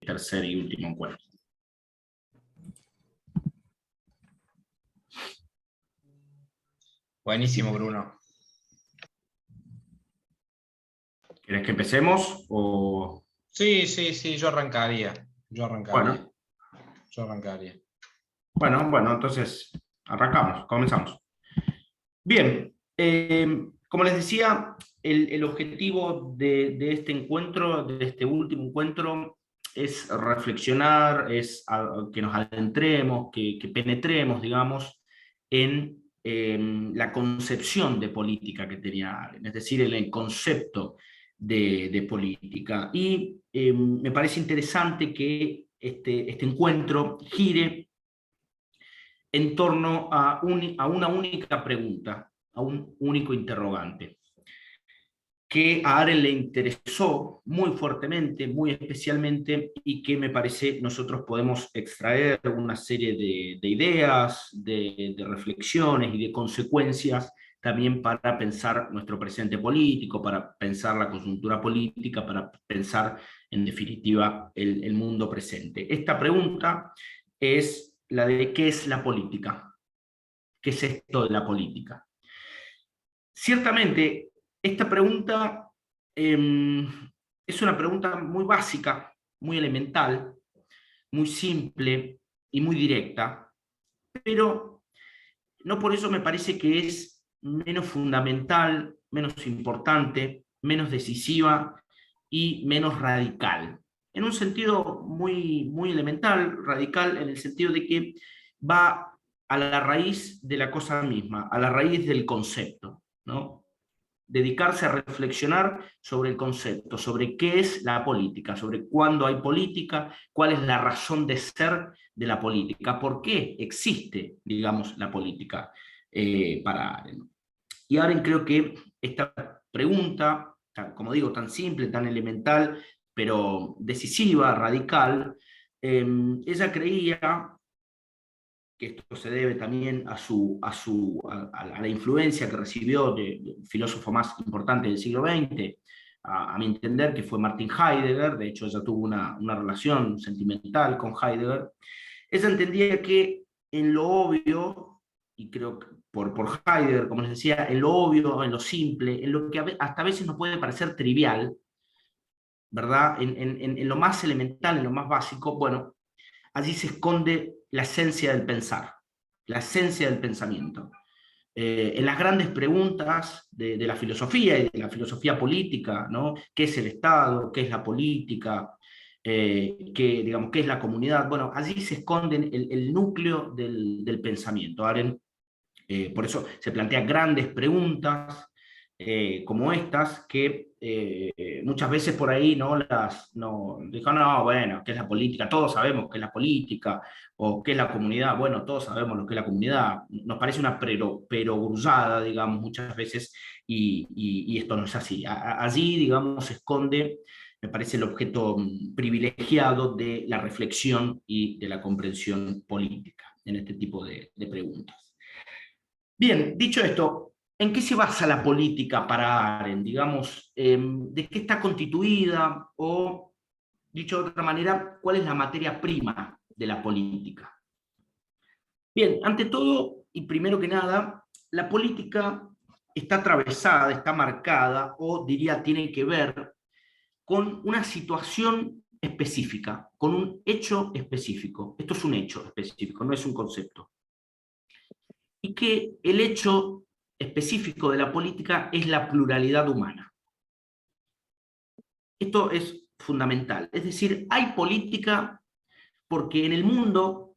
tercer y último encuentro. Buenísimo, Bruno. ¿Querés que empecemos? O... Sí, yo arrancaría. Bueno. Bueno, entonces comenzamos. Bien, como les decía, el objetivo de este encuentro, de este último encuentro, es reflexionar, que nos adentremos, que penetremos, digamos, en la concepción de política que tenía Arendt, es decir, en el concepto de política. Y me parece interesante que este encuentro gire en torno a una única pregunta, a un único interrogante, que a Arendt le interesó muy fuertemente, muy especialmente, y que me parece nosotros podemos extraer una serie de ideas, de reflexiones y de consecuencias también para pensar nuestro presente político, para pensar la coyuntura política, para pensar, en definitiva, el mundo presente. Esta pregunta es la de ¿qué es la política? ¿Qué es esto de la política? Ciertamente, esta pregunta es una pregunta muy básica, muy elemental, muy simple y muy directa, pero no por eso me parece que es menos fundamental, menos importante, menos decisiva y menos radical. En un sentido muy elemental, radical, en el sentido de que va a la raíz de la cosa misma, a la raíz del concepto, ¿no? Dedicarse a reflexionar sobre el concepto, sobre qué es la política, sobre cuándo hay política, cuál es la razón de ser de la política, por qué existe, digamos, la política para Arendt. Y Arendt creo que esta pregunta, como digo, tan simple, tan elemental, pero decisiva, radical, ella creía que esto se debe también a la influencia que recibió del filósofo más importante del siglo XX, a mi entender, que fue Martin Heidegger. De hecho ella tuvo una relación sentimental con Heidegger. Ella entendía que en lo obvio, y creo que por Heidegger, como les decía, en lo obvio, en lo simple, en lo que hasta a veces nos puede parecer trivial, ¿verdad? En lo más elemental, en lo más básico, bueno, allí se esconde la esencia del pensar, la esencia del pensamiento. En las grandes preguntas de la filosofía y de la filosofía política, ¿no? ¿Qué es el Estado? ¿Qué es la política? Digamos, ¿qué es la comunidad? Bueno, allí se esconde el núcleo del pensamiento. Arendt, por eso se plantean grandes preguntas como estas, que muchas veces por ahí dijo, no, bueno, ¿qué es la política? Todos sabemos qué es la política, o qué es la comunidad. Bueno, todos sabemos lo que es la comunidad. Nos parece una perogrullada, digamos, muchas veces, y esto no es así. Allí, digamos, se esconde, me parece, el objeto privilegiado de la reflexión y de la comprensión política en este tipo de preguntas. Bien, dicho esto, ¿en qué se basa la política para Arendt? Digamos, ¿de qué está constituida? O, dicho de otra manera, ¿cuál es la materia prima de la política? Bien, ante todo, y primero que nada, la política está atravesada, está marcada, o diría, tiene que ver con una situación específica, con un hecho específico. Esto es un hecho específico, no es un concepto. Y que el hecho específico de la política es la pluralidad humana. Esto es fundamental. Es decir, hay política porque en el mundo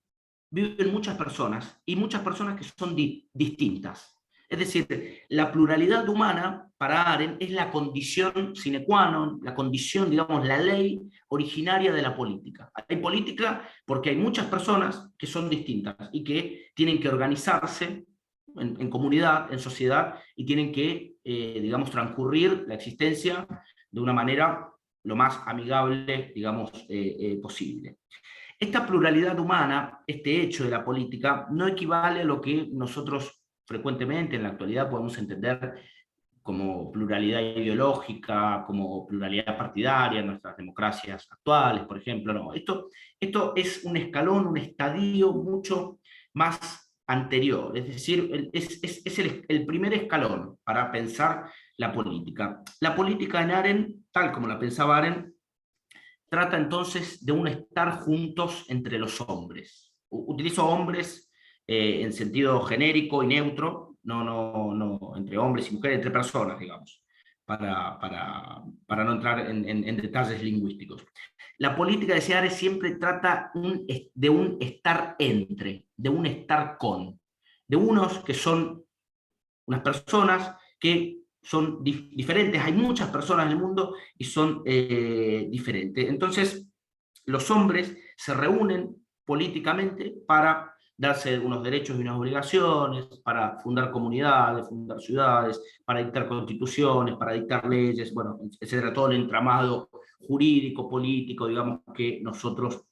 viven muchas personas, y muchas personas que son distintas. Es decir, la pluralidad humana para Arendt es la condición sine qua non, la condición, digamos, la ley originaria de la política. Hay política porque hay muchas personas que son distintas y que tienen que organizarse en comunidad, en sociedad, y tienen que, digamos, transcurrir la existencia de una manera lo más amigable, digamos, posible. Esta pluralidad humana, este hecho de la política, no equivale a lo que nosotros frecuentemente en la actualidad podemos entender como pluralidad ideológica, como pluralidad partidaria en nuestras democracias actuales, por ejemplo. No, esto es un escalón, un estadio mucho más anterior, es decir, es el primer escalón para pensar la política. La política en Arendt, tal como la pensaba Arendt, trata entonces de un estar juntos entre los hombres. Utilizo hombres en sentido genérico y neutro, no entre hombres y mujeres, entre personas, digamos, para no entrar en detalles lingüísticos. La política de Seare siempre trata de un estar entre, de un estar con, de unos que son unas personas que son diferentes, hay muchas personas en el mundo y son diferentes. Entonces, los hombres se reúnen políticamente para darse unos derechos y unas obligaciones, para fundar comunidades, fundar ciudades, para dictar constituciones, para dictar leyes, bueno, etcétera, todo el entramado jurídico, político, digamos, que nosotros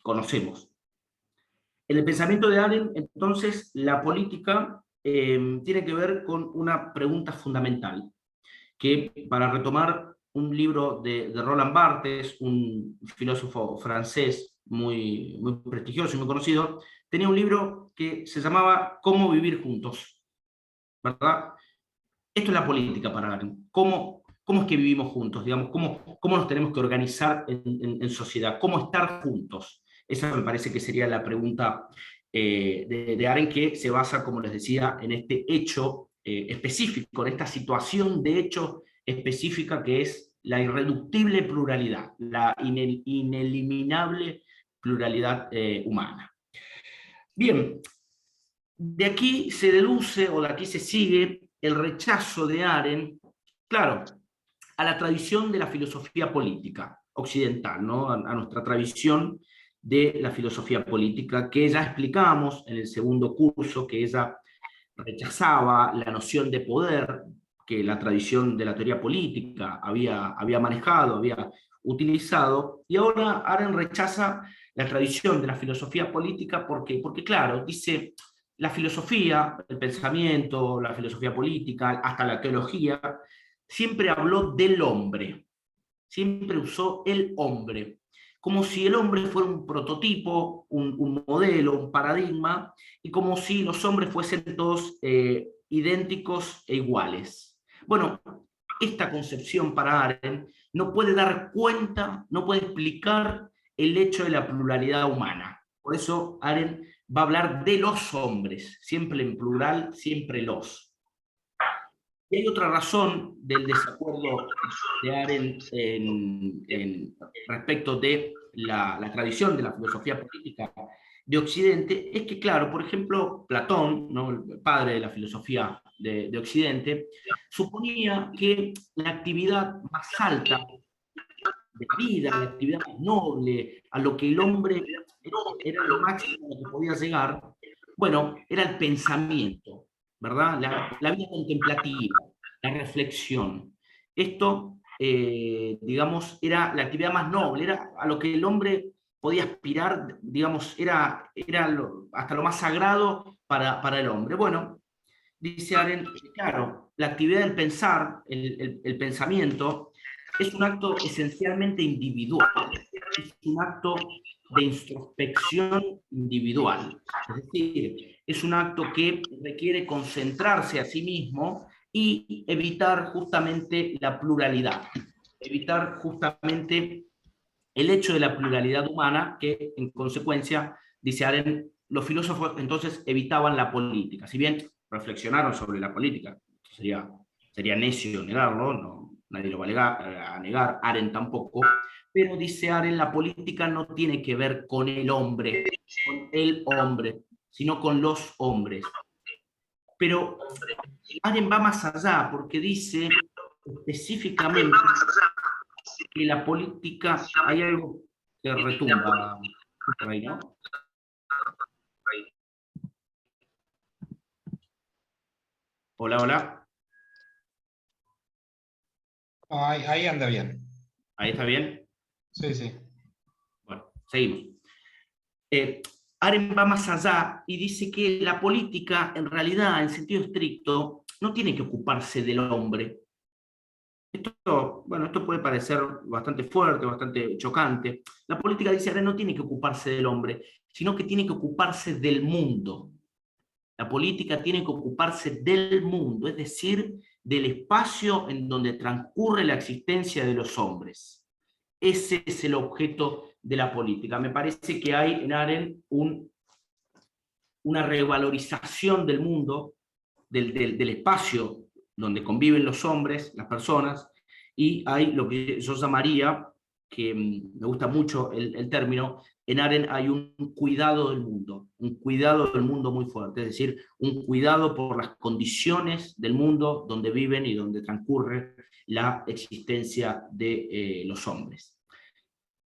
conocemos. En el pensamiento de Arendt, entonces, la política tiene que ver con una pregunta fundamental, que para retomar un libro de Roland Barthes, un filósofo francés muy prestigioso y muy conocido, tenía un libro que se llamaba Cómo vivir juntos, ¿verdad? Esto es la política para Arendt. ¿Cómo es que vivimos juntos? Digamos, ¿cómo nos tenemos que organizar en sociedad? ¿Cómo estar juntos? Esa me parece que sería la pregunta de Arendt, que se basa, como les decía, en este hecho específico, en esta situación de hecho específica que es la irreductible pluralidad, la ineliminable pluralidad humana. Bien, de aquí se deduce, o de aquí se sigue, el rechazo de Arendt, claro, a la tradición de la filosofía política occidental, ¿no? A nuestra tradición de la filosofía política, que ya explicamos en el segundo curso, que ella rechazaba la noción de poder que la tradición de la teoría política había manejado, había utilizado, y ahora Arendt rechaza la tradición de la filosofía política porque claro, dice, la filosofía, el pensamiento, la filosofía política, hasta la teología, siempre habló del hombre, siempre usó el hombre, como si el hombre fuera un prototipo, un modelo, un paradigma, y como si los hombres fuesen todos idénticos e iguales. Bueno, esta concepción para Arendt no puede dar cuenta, no puede explicar el hecho de la pluralidad humana. Por eso Arendt va a hablar de los hombres, siempre en plural, siempre los. Y hay otra razón del desacuerdo de Arendt respecto de la tradición de la filosofía política de Occidente, es que, claro, por ejemplo, Platón, ¿no?, el padre de la filosofía de Occidente, suponía que la actividad más alta de la vida, la actividad más noble, a lo que el hombre era lo máximo a lo que podía llegar, bueno, era el pensamiento, ¿verdad? La vida contemplativa, la reflexión. Esto, digamos, era la actividad más noble, era a lo que el hombre podía aspirar, digamos, era hasta lo más sagrado para el hombre. Bueno, dice Arendt, claro, la actividad del pensar, el pensamiento, es un acto esencialmente individual, es un acto de introspección individual. Es decir, es un acto que requiere concentrarse a sí mismo y evitar justamente la pluralidad, evitar justamente el hecho de la pluralidad humana, que en consecuencia, dice Arendt, los filósofos entonces evitaban la política. Si bien reflexionaron sobre la política, sería necio negarlo, no, nadie lo va a negar, Arendt tampoco, pero dice Arendt, la política no tiene que ver con el hombre, sino con los hombres. Pero Arendt va más allá, porque dice específicamente que la política, hay algo que retumba por ahí, ¿no? Hola, hola. Ahí anda bien. ¿Ahí está bien? Sí, sí. Bueno, seguimos. Arendt va más allá y dice que la política, en realidad, en sentido estricto, no tiene que ocuparse del hombre. Bueno, esto puede parecer bastante fuerte, bastante chocante. La política, dice Arendt, no tiene que ocuparse del hombre, sino que tiene que ocuparse del mundo. La política tiene que ocuparse del mundo, es decir, del espacio en donde transcurre la existencia de los hombres. Ese es el objeto de la política. Me parece que hay en Arendt una revalorización del mundo, del espacio donde conviven los hombres, las personas, y hay lo que yo llamaría, que me gusta mucho el término, en Arendt hay un cuidado del mundo muy fuerte, es decir, un cuidado por las condiciones del mundo donde viven y donde transcurre la existencia de los hombres.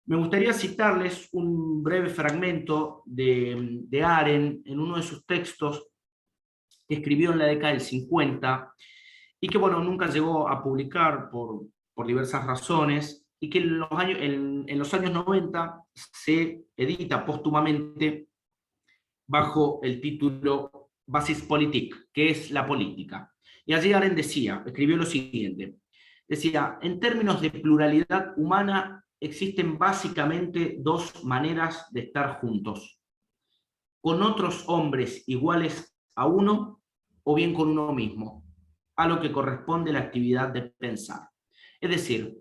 Me gustaría citarles un breve fragmento de Arendt en uno de sus textos que escribió en la década del 50 y que, bueno, nunca llegó a publicar por diversas razones, y que en los años 90 se edita póstumamente bajo el título Basis Politique, que es la política. Y allí Arendt escribió lo siguiente, decía: en términos de pluralidad humana existen básicamente dos maneras de estar juntos: con otros hombres iguales a uno, o bien con uno mismo, a lo que corresponde la actividad de pensar. Es decir,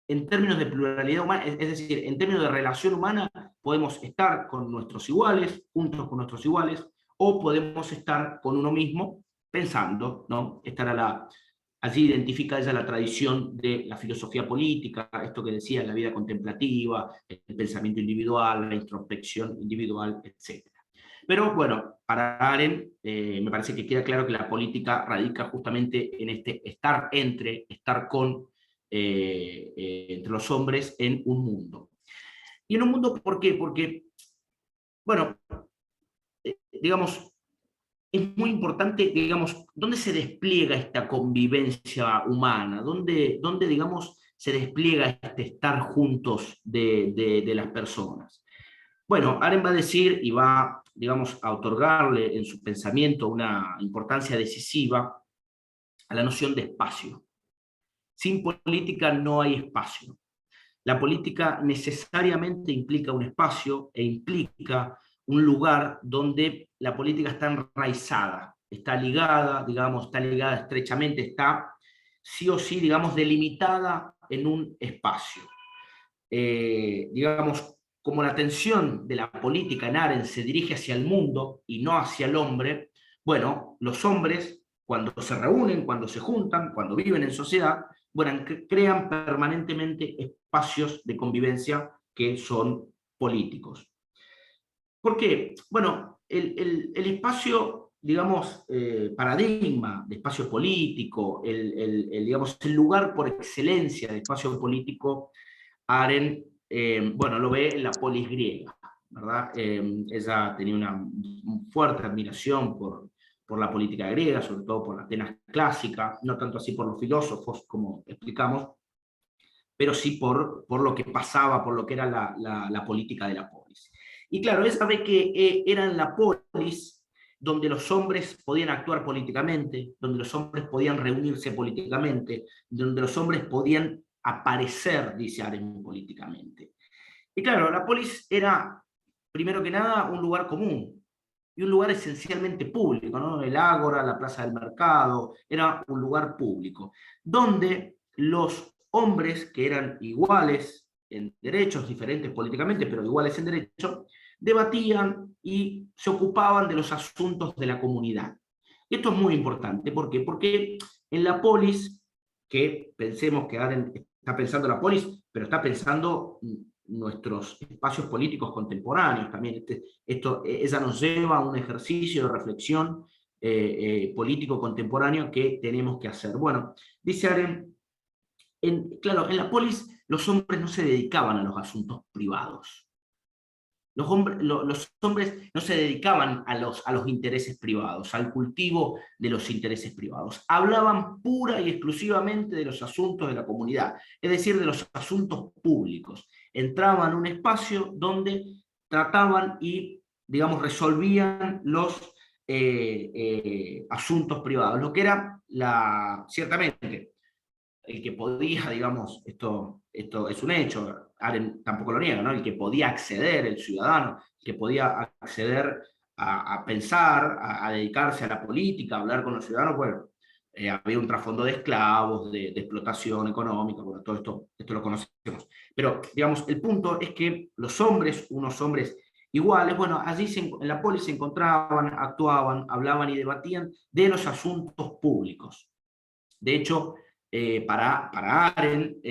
en términos de pluralidad humana, es decir, en términos de relación humana, podemos estar con nuestros iguales, juntos con nuestros iguales, o podemos estar con uno mismo pensando, ¿no? Allí identifica ella la tradición de la filosofía política, esto que decía, la vida contemplativa, el pensamiento individual, la introspección individual, etc. Pero bueno, para Arendt me parece que queda claro que la política radica justamente en este estar con, entre los hombres en un mundo. Y en un mundo, ¿por qué? Porque, bueno, digamos, es muy importante, digamos, dónde se despliega esta convivencia humana, dónde digamos, se despliega este estar juntos de las personas. Bueno, Arendt va a decir y va, digamos, a otorgarle en su pensamiento una importancia decisiva a la noción de espacio. Sin política no hay espacio. La política necesariamente implica un espacio e implica un lugar donde la política está enraizada, está ligada estrechamente, está sí o sí, digamos, delimitada en un espacio. Digamos, como la atención de la política en Arendt se dirige hacia el mundo y no hacia el hombre, bueno, los hombres, cuando se reúnen, cuando se juntan, cuando viven en sociedad, bueno, crean permanentemente espacios de convivencia que son políticos. ¿Por qué? Bueno, el espacio, digamos, paradigma de espacio político, digamos, el lugar por excelencia de espacio político, Arendt, bueno, lo ve en la polis griega, ¿verdad? Ella tenía una fuerte admiración por la política griega, sobre todo por la Atenas clásica, no tanto así por los filósofos, como explicamos, pero sí por lo que pasaba, por lo que era la política de la polis. Y claro, ella ve que era en la polis donde los hombres podían actuar políticamente, donde los hombres podían reunirse políticamente, donde los hombres podían aparecer, dice Arendt, políticamente. Y claro, la polis era, primero que nada, un lugar común, y un lugar esencialmente público, ¿no? El ágora, la plaza del mercado, era un lugar público, donde los hombres que eran iguales en derechos, diferentes políticamente, pero iguales en derechos, debatían y se ocupaban de los asuntos de la comunidad. Esto es muy importante, ¿por qué? Porque en la polis, que pensemos que Arendt está pensando la polis, pero está pensando nuestros espacios políticos contemporáneos también. Ella nos lleva a un ejercicio de reflexión político contemporáneo que tenemos que hacer. Bueno, dice Arendt, claro, en la polis los hombres no se dedicaban a los asuntos privados. Los hombres no se dedicaban a los intereses privados, al cultivo de los intereses privados. Hablaban pura y exclusivamente de los asuntos de la comunidad, es decir, de los asuntos públicos. Entraban a un espacio donde trataban y, digamos, resolvían los asuntos privados, lo que era ciertamente el que podía, digamos, esto es un hecho, Arendt tampoco lo niega, ¿no? El que podía acceder, el ciudadano, el que podía acceder a pensar, a dedicarse a la política, a hablar con los ciudadanos, bueno, había un trasfondo de esclavos, de explotación económica, bueno, todo esto lo conocemos. Pero, digamos, el punto es que los hombres, unos hombres iguales, bueno, allí en la polis se encontraban, actuaban, hablaban y debatían de los asuntos públicos. De hecho, para Arendt,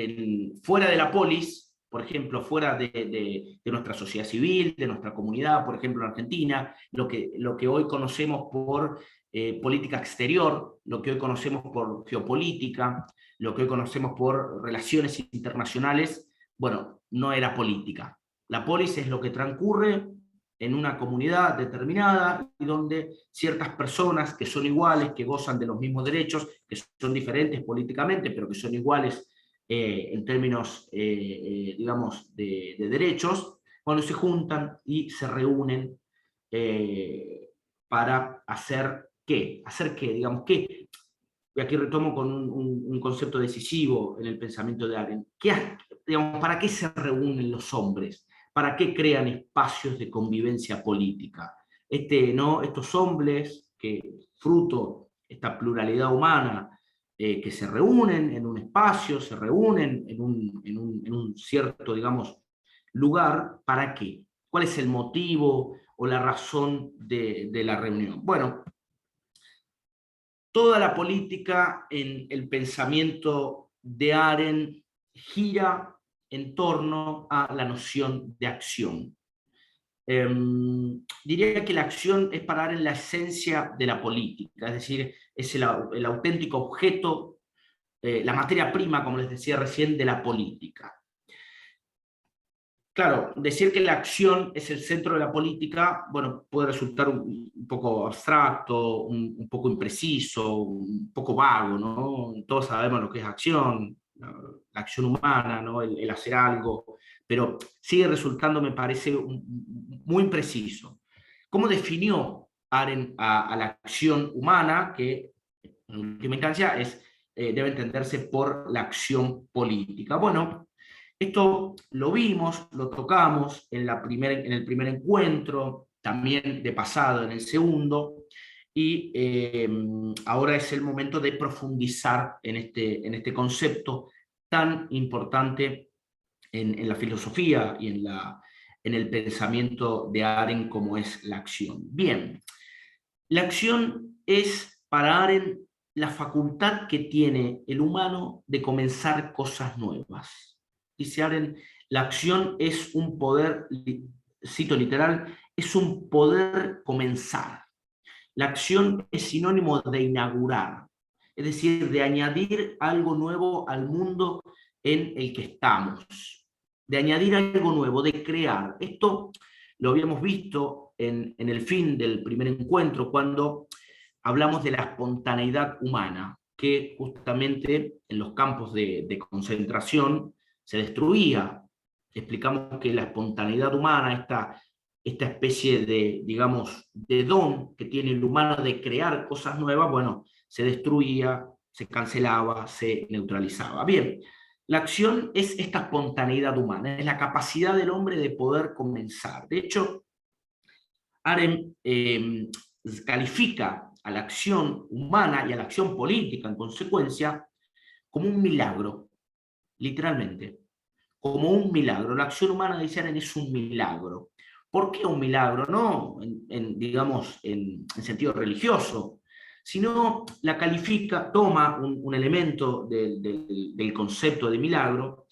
fuera de la polis, por ejemplo, fuera de nuestra sociedad civil, de nuestra comunidad, por ejemplo, en Argentina, lo que hoy conocemos por política exterior, lo que hoy conocemos por geopolítica, lo que hoy conocemos por relaciones internacionales, bueno, no era política. La polis es lo que transcurre en una comunidad determinada y donde ciertas personas que son iguales, que gozan de los mismos derechos, que son diferentes políticamente, pero que son iguales en términos, digamos, de derechos, cuando se juntan y se reúnen para hacer qué, digamos, qué. Y aquí retomo con un concepto decisivo en el pensamiento de Arendt. Digamos, ¿para qué se reúnen los hombres? ¿Para qué crean espacios de convivencia política? ¿No? Estos hombres que, fruto de esta pluralidad humana, que se reúnen en un espacio, se reúnen en un cierto, digamos, lugar, ¿para qué? ¿Cuál es el motivo o la razón de la reunión? Bueno, toda la política en el pensamiento de Arendt gira en torno a la noción de acción. Diría que la acción es para Arendt la esencia de la política, es decir, es el auténtico objeto, la materia prima, como les decía recién, de la política. Claro, decir que la acción es el centro de la política, bueno, puede resultar un poco abstracto, un poco impreciso, un poco vago, ¿no? Todos sabemos lo que es acción, la acción humana, ¿no? El hacer algo, pero sigue resultando, me parece, muy impreciso. ¿Cómo definió Arendt a la acción humana, que en última instancia debe entenderse por la acción política? Bueno, esto lo vimos, lo tocamos en el primer encuentro, también de pasado en el segundo, y ahora es el momento de profundizar en este concepto tan importante en la filosofía y en el pensamiento de Arendt como es la acción. Bien, la acción es para Arendt la facultad que tiene el humano de comenzar cosas nuevas. Dice Arendt, la acción es un poder, cito literal, es un poder comenzar. La acción es sinónimo de inaugurar, es decir, de añadir algo nuevo al mundo en el que estamos, de añadir algo nuevo, de crear. Esto lo habíamos visto en el fin del primer encuentro, cuando hablamos de la espontaneidad humana, que justamente en los campos de concentración se destruía. Explicamos que la espontaneidad humana, esta especie de, digamos, de don que tiene el humano de crear cosas nuevas, bueno, se destruía, se cancelaba, se neutralizaba. Bien, la acción es esta espontaneidad humana, es la capacidad del hombre de poder comenzar. De hecho, Arendt califica a la acción humana y a la acción política, en consecuencia, como un milagro, literalmente, como un milagro. La acción humana, dice Arendt, es un milagro. ¿Por qué un milagro? No, digamos, en sentido religioso, sino la califica, toma un elemento del concepto de milagro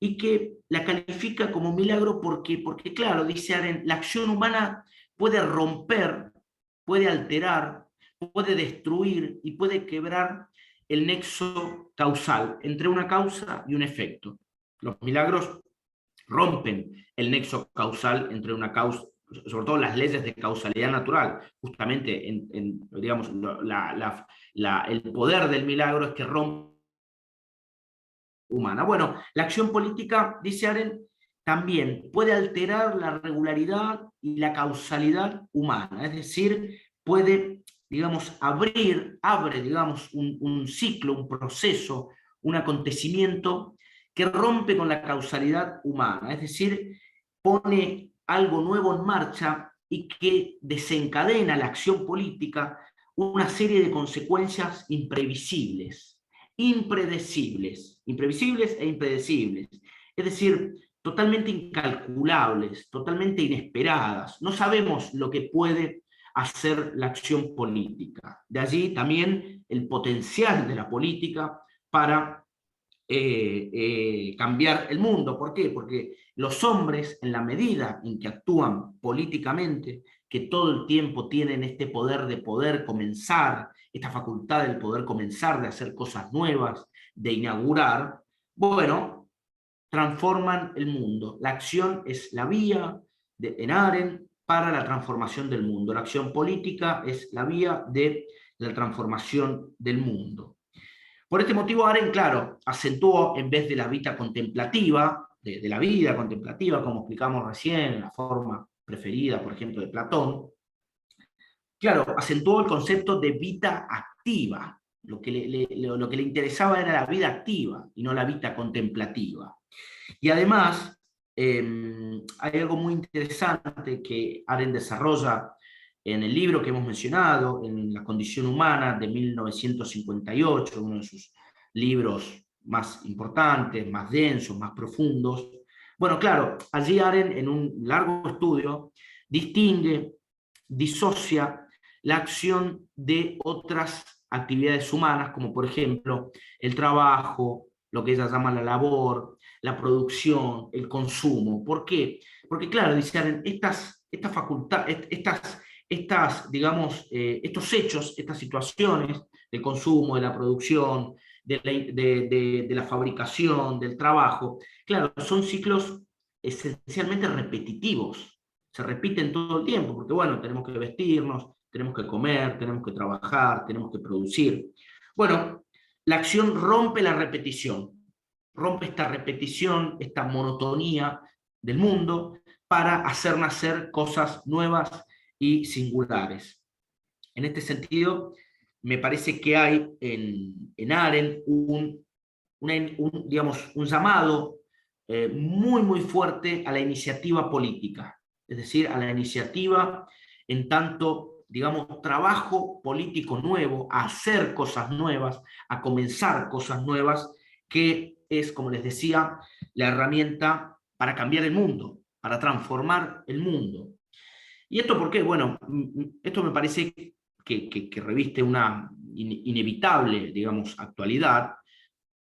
y que la califica como milagro porque, claro, dice Arendt, la acción humana puede romper, puede alterar, puede destruir y puede quebrar el nexo causal entre una causa y un efecto. Los milagros rompen el nexo causal entre una causa, sobre todo las leyes de causalidad natural, justamente digamos, el poder del milagro es que rompe humana. Bueno, la acción política, dice Arendt, también puede alterar la regularidad y la causalidad humana, es decir, puede, digamos, abre, digamos, un ciclo, un proceso, un acontecimiento que rompe con la causalidad humana, es decir, pone algo nuevo en marcha y que desencadena la acción política una serie de consecuencias imprevisibles, imprevisibles e impredecibles, es decir, totalmente incalculables, totalmente inesperadas. No sabemos lo que puede hacer la acción política. De allí también el potencial de la política para cambiar el mundo. ¿Por qué? Porque los hombres, en la medida en que actúan políticamente, que todo el tiempo tienen este poder de poder comenzar, esta facultad del poder comenzar, de hacer cosas nuevas, de inaugurar, bueno, transforman el mundo. La acción es la vía en Arendt para la transformación del mundo. La acción política es la vía de la transformación del mundo. Por este motivo, Arendt, claro, acentuó en vez de la vida contemplativa, de la vida contemplativa, como explicamos recién, la forma preferida, por ejemplo, de Platón, claro, acentuó el concepto de vida activa. Lo que lo que le interesaba era la vida activa y no la vida contemplativa. Y además, hay algo muy interesante que Arendt desarrolla en el libro que hemos mencionado, en La condición humana, de 1958, uno de sus libros más importantes, más densos, más profundos. Bueno, claro, allí Arendt, en un largo estudio, distingue, disocia la acción de otras actividades humanas, como por ejemplo el trabajo, lo que ella llama la labor, la producción, el consumo. ¿Por qué? Porque, claro, dicen, estas facultades, digamos, estos hechos, estas situaciones del consumo, de la producción, de la fabricación, del trabajo, claro, son ciclos esencialmente repetitivos, se repiten todo el tiempo, porque bueno, tenemos que vestirnos, tenemos que comer, tenemos que trabajar, tenemos que producir. Bueno, la acción rompe la repetición, rompe esta repetición, esta monotonía del mundo para hacer nacer cosas nuevas y singulares. En este sentido, me parece que hay en Arendt digamos, un llamado muy, muy fuerte a la iniciativa política, es decir, a la iniciativa en tanto, digamos, trabajo político nuevo, a hacer cosas nuevas, a comenzar cosas nuevas, que es, como les decía, la herramienta para cambiar el mundo, para transformar el mundo. ¿Y esto por qué? Bueno, esto me parece que reviste una inevitable, digamos, actualidad,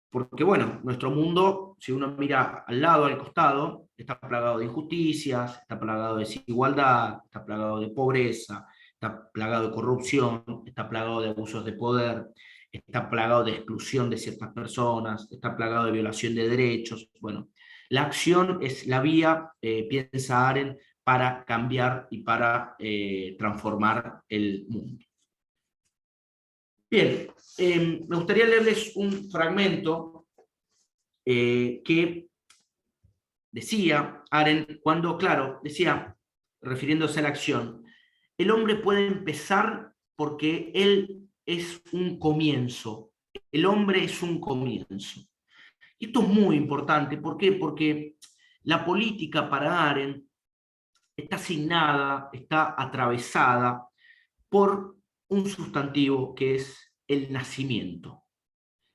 porque bueno, nuestro mundo, si uno mira al lado, al costado, está plagado de injusticias, está plagado de desigualdad, está plagado de pobreza, está plagado de corrupción, está plagado de abusos de poder, está plagado de exclusión de ciertas personas, está plagado de violación de derechos. Bueno, la acción es la vía, piensa Arendt, para cambiar y para transformar el mundo. Bien, me gustaría leerles un fragmento que decía Arendt cuando, claro, decía, refiriéndose a la acción, el hombre puede empezar porque él es un comienzo, el hombre es un comienzo. Y esto es muy importante, ¿por qué? Porque la política para Arendt está asignada, está atravesada por un sustantivo que es el nacimiento.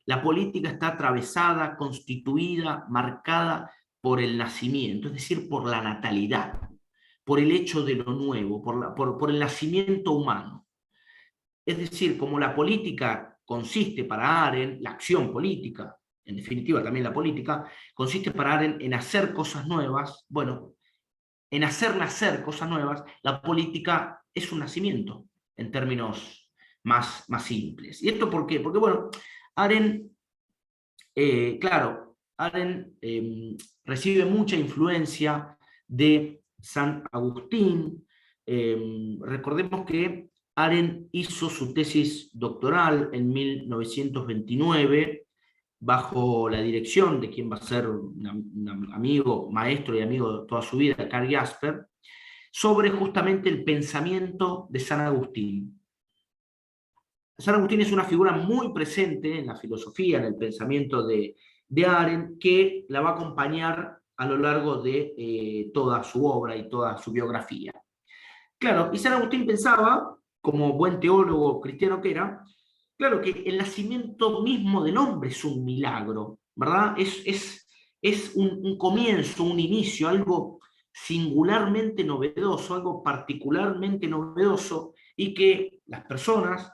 La política está atravesada, constituida, marcada por el nacimiento, es decir, por la natalidad, por el hecho de lo nuevo, por el nacimiento humano. Es decir, como la política consiste para Arendt, la acción política, en definitiva también la política, consiste para Arendt en hacer cosas nuevas, bueno, en hacer nacer cosas nuevas, la política es un nacimiento, en términos más simples. ¿Y esto por qué? Porque, bueno, Arendt, claro, Arendt recibe mucha influencia de San Agustín. Recordemos que Arendt hizo su tesis doctoral en 1929 bajo la dirección de quien va a ser un amigo, maestro y amigo de toda su vida, Karl Jasper, sobre justamente el pensamiento de San Agustín. San Agustín es una figura muy presente en la filosofía, en el pensamiento de Arendt, que la va a acompañar a lo largo de toda su obra y toda su biografía. Claro, y San Agustín pensaba, como buen teólogo cristiano que era, claro que el nacimiento mismo del hombre es un milagro, ¿verdad? Es un comienzo, un inicio, algo singularmente novedoso, algo particularmente novedoso, y que las personas,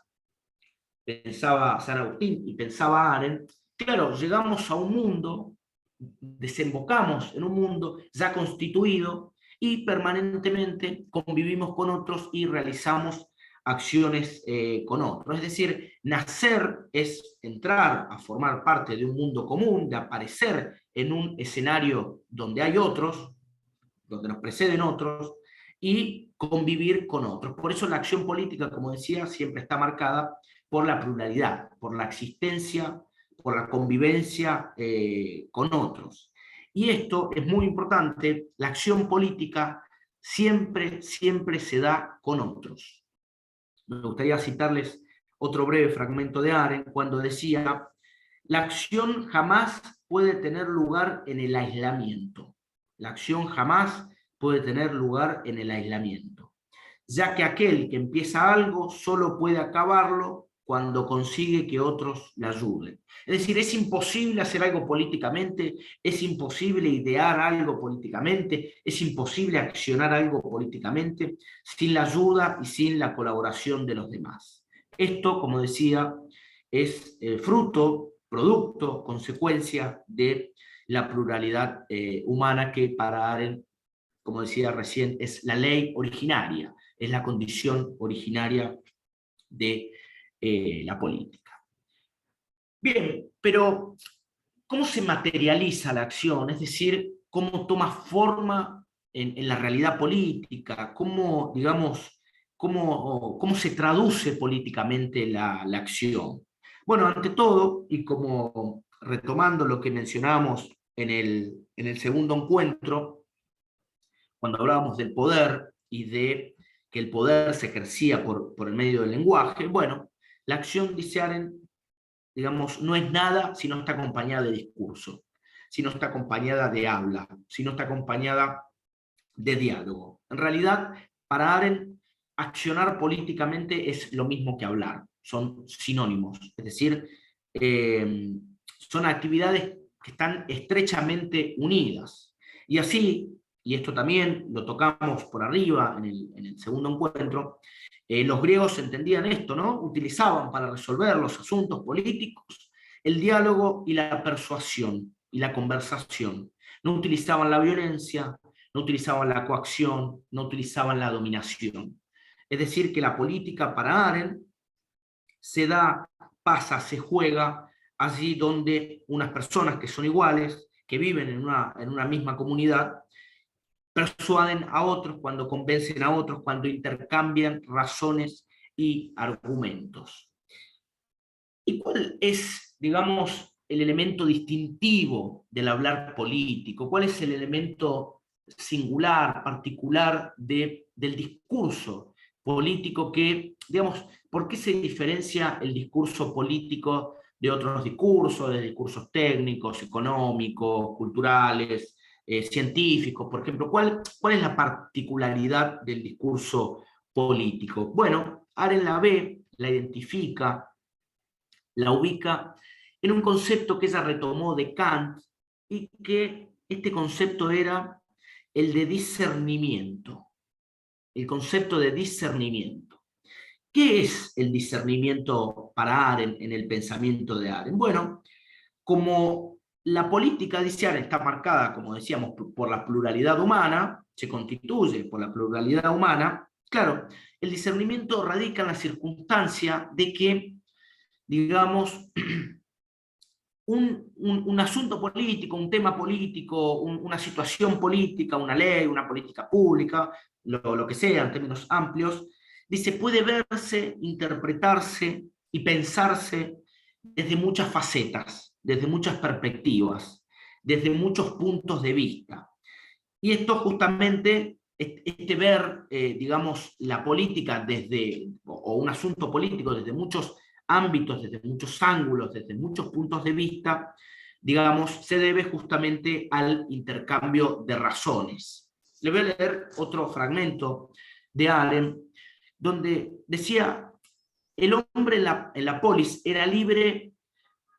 pensaba San Agustín y pensaba Arendt, claro, llegamos a un mundo, desembocamos en un mundo ya constituido y permanentemente convivimos con otros y realizamos acciones con otros. Es decir, nacer es entrar a formar parte de un mundo común, de aparecer en un escenario donde hay otros, donde nos preceden otros, y convivir con otros. Por eso la acción política, como decía, siempre está marcada por la pluralidad, por la existencia, por la convivencia con otros. Y esto es muy importante, la acción política siempre, siempre se da con otros. Me gustaría citarles otro breve fragmento de Arendt cuando decía: la acción jamás puede tener lugar en el aislamiento. La acción jamás puede tener lugar en el aislamiento, ya que aquel que empieza algo solo puede acabarlo cuando consigue que otros le ayuden. Es decir, es imposible hacer algo políticamente, es imposible idear algo políticamente, es imposible accionar algo políticamente sin la ayuda y sin la colaboración de los demás. Esto, como decía, es fruto, producto, consecuencia de la pluralidad humana que para Arendt, como decía recién, es la ley originaria, es la condición originaria de la política. Bien, pero ¿cómo se materializa la acción? Es decir, ¿cómo toma forma en la realidad política? ¿Cómo, digamos, cómo se traduce políticamente la acción? Bueno, ante todo, y como retomando lo que mencionábamos en el segundo encuentro, cuando hablábamos del poder y de que el poder se ejercía por el medio del lenguaje, bueno, la acción, dice Arendt, digamos, no es nada si no está acompañada de discurso, si no está acompañada de habla, si no está acompañada de diálogo. En realidad, para Arendt, accionar políticamente es lo mismo que hablar, son sinónimos, es decir, son actividades que están estrechamente unidas. Y así, y esto también lo tocamos por arriba en el segundo encuentro, los griegos entendían esto, ¿no? Utilizaban para resolver los asuntos políticos el diálogo y la persuasión y la conversación. No utilizaban la violencia, no utilizaban la coacción, no utilizaban la dominación. Es decir, que la política para Arendt se da, pasa, se juega allí donde unas personas que son iguales, que viven en una misma comunidad, persuaden a otros, cuando convencen a otros, cuando intercambian razones y argumentos. ¿Y cuál es, digamos, el elemento distintivo del hablar político? ¿Cuál es el elemento singular, particular del discurso político que, digamos, por qué se diferencia el discurso político de otros discursos, de discursos técnicos, económicos, culturales, científicos, por ejemplo? ¿Cuál es la particularidad del discurso político? Bueno, Arendt la ve, la identifica, la ubica en un concepto que ella retomó de Kant, y que este concepto era el de discernimiento, el concepto de discernimiento. ¿Qué es el discernimiento para Arendt en el pensamiento de Arendt? Bueno, como la política, dice Arendt, está marcada, como decíamos, por la pluralidad humana, se constituye por la pluralidad humana, claro, el discernimiento radica en la circunstancia de que, digamos, un asunto político, un tema político, una situación política, una ley, una política pública, lo que sea en términos amplios, dice, puede verse, interpretarse y pensarse desde muchas facetas, desde muchas perspectivas, desde muchos puntos de vista. Y esto justamente este ver, digamos, la política desde, o un asunto político desde muchos ámbitos, desde muchos ángulos, desde muchos puntos de vista, digamos, se debe justamente al intercambio de razones. Le voy a leer otro fragmento de Arendt, donde decía, el hombre en la polis era libre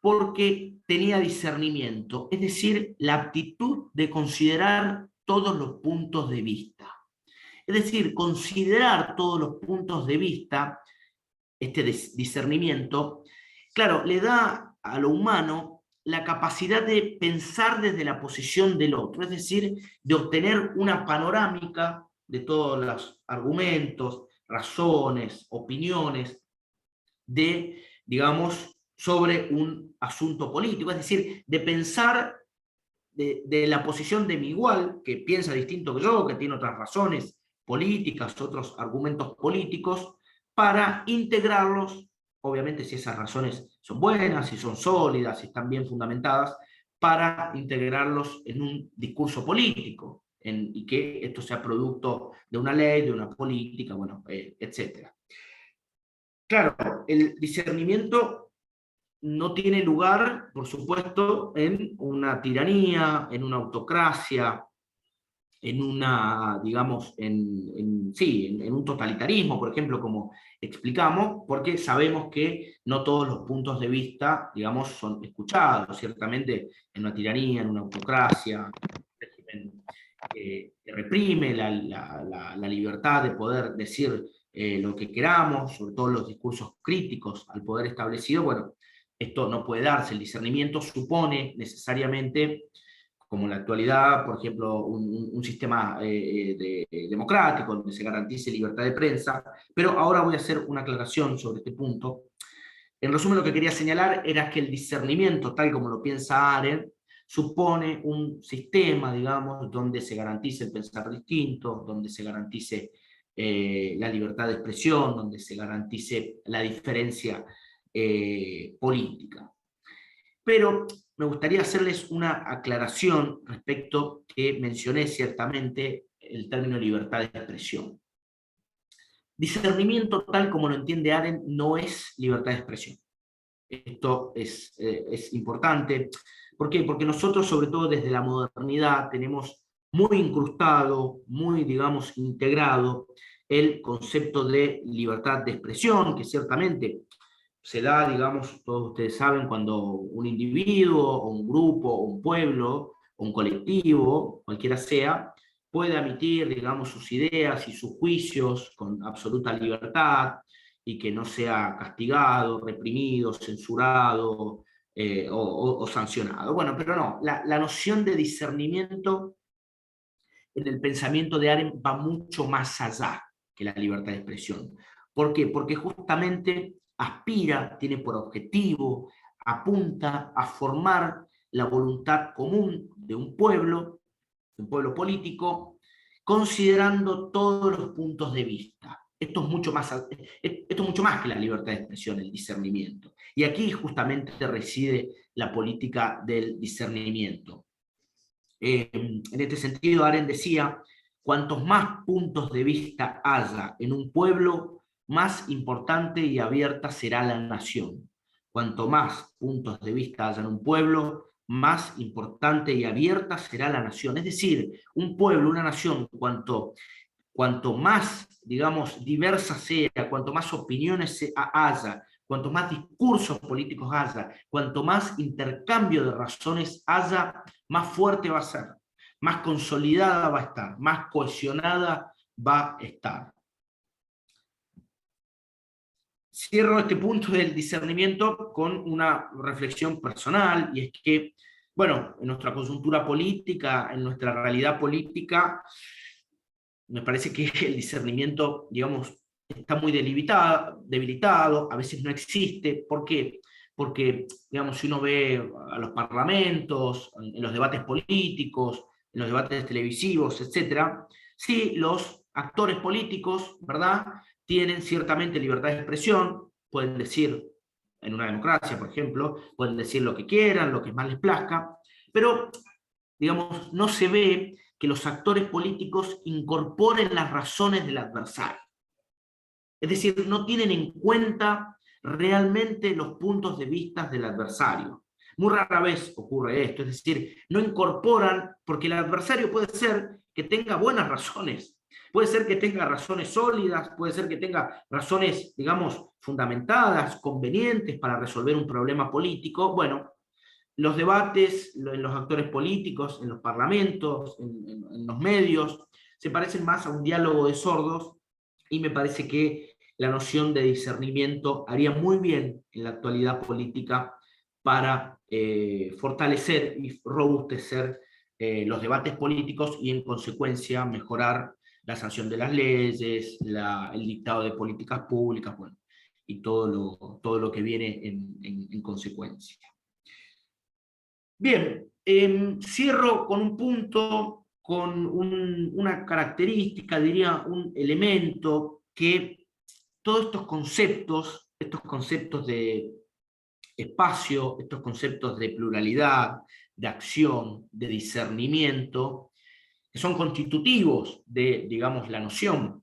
porque tenía discernimiento, es decir, la aptitud de considerar todos los puntos de vista. Es decir, considerar todos los puntos de vista, este discernimiento, claro, le da a lo humano la capacidad de pensar desde la posición del otro, es decir, de obtener una panorámica de todos los argumentos, razones, opiniones de, digamos, sobre un asunto político, es decir, de pensar de la posición de mi igual, que piensa distinto que yo, que tiene otras razones políticas, otros argumentos políticos, para integrarlos, obviamente si esas razones son buenas, si son sólidas, si están bien fundamentadas, para integrarlos en un discurso político, y que esto sea producto de una ley, de una política, bueno, etc. Claro, el discernimiento no tiene lugar, por supuesto, en una tiranía, en una autocracia, en una, digamos, sí, en un totalitarismo, por ejemplo, como explicamos, porque sabemos que no todos los puntos de vista, digamos, son escuchados, ciertamente en una tiranía, en una autocracia, un régimen que reprime la libertad de poder decir lo que queramos, sobre todo los discursos críticos al poder establecido, bueno, esto no puede darse. El discernimiento supone necesariamente, como en la actualidad, por ejemplo, un sistema democrático donde se garantice libertad de prensa, pero ahora voy a hacer una aclaración sobre este punto. En resumen, lo que quería señalar era que el discernimiento, tal como lo piensa Arendt, supone un sistema, digamos, donde se garantice el pensar distinto, donde se garantice la libertad de expresión, donde se garantice la diferencia política. Pero me gustaría hacerles una aclaración respecto que mencioné ciertamente el término libertad de expresión. Discernimiento, tal como lo entiende Arendt, no es libertad de expresión. Esto es importante. ¿Por qué? Porque nosotros, sobre todo desde la modernidad, tenemos muy incrustado, muy, digamos, integrado el concepto de libertad de expresión, que ciertamente se da, digamos, todos ustedes saben, cuando un individuo, o un grupo, o un pueblo, o un colectivo, cualquiera sea, puede emitir, digamos, sus ideas y sus juicios con absoluta libertad, y que no sea castigado, reprimido, censurado o sancionado. Bueno, pero no, la noción de discernimiento en el pensamiento de Arendt va mucho más allá que la libertad de expresión. ¿Por qué? Porque justamente aspira, tiene por objetivo, apunta a formar la voluntad común de un pueblo político, considerando todos los puntos de vista. Esto es mucho más que la libertad de expresión, el discernimiento. Y aquí justamente reside la política del discernimiento. En este sentido, Arendt decía, cuantos más puntos de vista haya en un pueblo, más importante y abierta será la nación. Cuanto más puntos de vista haya en un pueblo, más importante y abierta será la nación. Es decir, un pueblo, una nación, cuanto más, digamos, diversa sea, cuanto más opiniones haya, cuanto más discursos políticos haya, cuanto más intercambio de razones haya, más fuerte va a ser, más consolidada va a estar, más cohesionada va a estar. Cierro este punto del discernimiento con una reflexión personal, y es que, bueno, en nuestra coyuntura política, en nuestra realidad política, me parece que el discernimiento, digamos, está muy debilitado, a veces no existe. ¿Por qué? Porque, digamos, si uno ve a los parlamentos, en los debates políticos, en los debates televisivos, etc., sí, los actores políticos, ¿verdad?, tienen ciertamente libertad de expresión, pueden decir, en una democracia, por ejemplo, pueden decir lo que quieran, lo que más les plazca, pero, digamos, no se ve que los actores políticos incorporen las razones del adversario. Es decir, no tienen en cuenta realmente los puntos de vista del adversario. Muy rara vez ocurre esto, es decir, no incorporan, porque el adversario puede ser que tenga buenas razones, puede ser que tenga razones sólidas, puede ser que tenga razones, digamos, fundamentadas, convenientes para resolver un problema político. Bueno, los debates en los actores políticos, en los parlamentos, en los medios, se parecen más a un diálogo de sordos, y me parece que la noción de discernimiento haría muy bien en la actualidad política para fortalecer y robustecer los debates políticos y en consecuencia mejorar la sanción de las leyes, el dictado de políticas públicas, bueno, y todo lo que viene en consecuencia. Bien, cierro con un punto, con una característica, diría un elemento, que todos estos conceptos de espacio, estos conceptos de pluralidad, de acción, de discernimiento, que son constitutivos de, digamos, la noción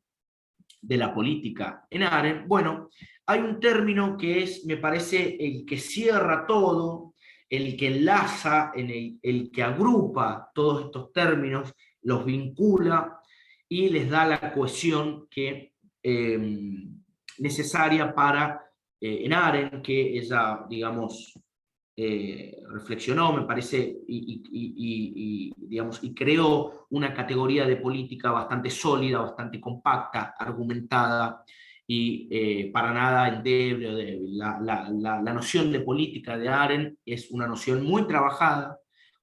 de la política en Arendt, bueno, hay un término que es, me parece, el que cierra todo, el que enlaza, el que agrupa todos estos términos, los vincula y les da la cohesión que, necesaria para, en Arendt, que ella, digamos, reflexionó, me parece, digamos, y creó una categoría de política bastante sólida, bastante compacta, argumentada, y para nada endeble o débil. La noción de política de Arendt es una noción muy trabajada,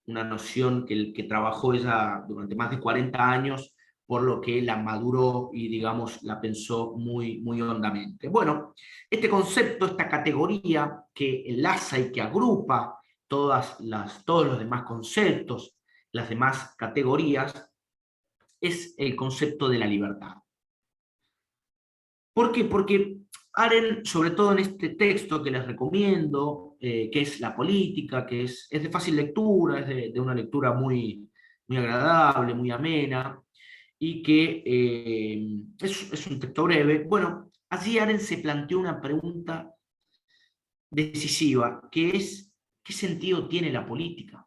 una noción que trabajó ella durante más de 40 años, por lo que la maduró y, digamos, la pensó muy, muy hondamente. Bueno, este concepto, esta categoría que enlaza y que agrupa todos los demás conceptos, las demás categorías, es el concepto de la libertad. ¿Por qué? Porque Arendt, sobre todo en este texto que les recomiendo, que es La política, que es de fácil lectura, es de una lectura muy, muy agradable, muy amena, y que es un texto breve. Bueno, allí Arendt se planteó una pregunta decisiva, que es: ¿qué sentido tiene la política?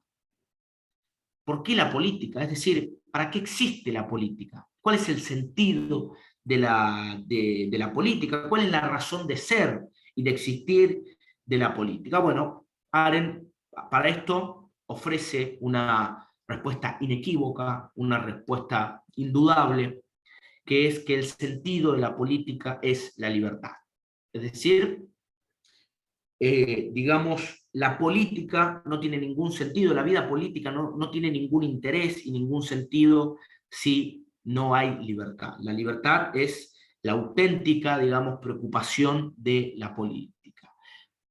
¿Por qué la política? Es decir, ¿para qué existe la política? ¿Cuál es el sentido de la política? ¿Cuál es la razón de ser y de existir de la política? Bueno, Arendt para esto ofrece una respuesta inequívoca, una respuesta indudable, que es que el sentido de la política es la libertad. Es decir, digamos, la política no tiene ningún sentido, la vida política no tiene ningún interés y ningún sentido si no hay libertad. La libertad es la auténtica, digamos, preocupación de la política.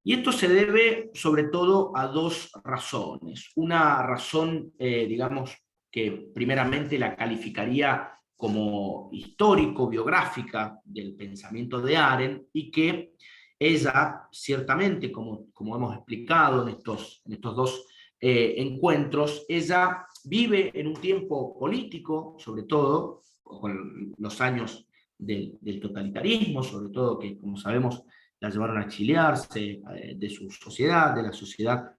Y esto se debe sobre todo a dos razones. Una razón, digamos, que primeramente la calificaría como histórico-biográfica del pensamiento de Arendt, y que ella, ciertamente, como hemos explicado en estos dos encuentros, ella vive en un tiempo político, sobre todo, con los años del totalitarismo, sobre todo que, como sabemos, la llevaron a exiliarse de su sociedad, de la sociedad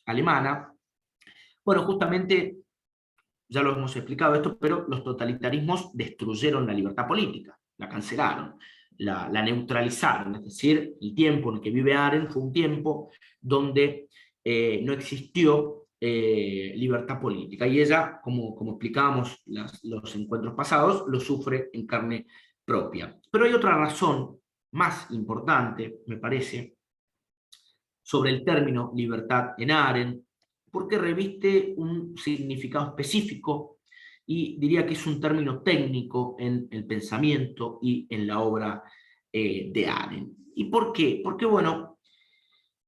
alemana. Bueno, justamente, ya lo hemos explicado esto, pero los totalitarismos destruyeron la libertad política, la cancelaron, la neutralizaron. Es decir, el tiempo en el que vive Arendt fue un tiempo donde no existió libertad política, y ella, como explicábamos los encuentros pasados, lo sufre en carne propia. Pero hay otra razón más importante, me parece, sobre el término libertad en Arendt, porque reviste un significado específico, y diría que es un término técnico en el pensamiento y en la obra de Arendt. ¿Y por qué? Porque, bueno,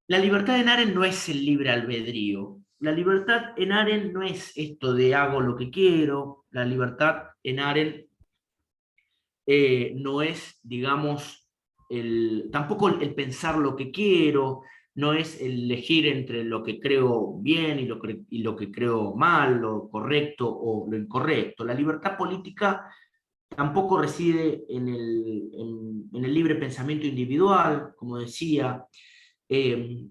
la libertad en Arendt no es el libre albedrío. La libertad en Arendt no es esto de hago lo que quiero. La libertad en Arendt no es, digamos, tampoco el pensar lo que quiero, no es elegir entre lo que creo bien y lo que creo mal, lo correcto o lo incorrecto. La libertad política tampoco reside en el libre pensamiento individual, como decía. Eh,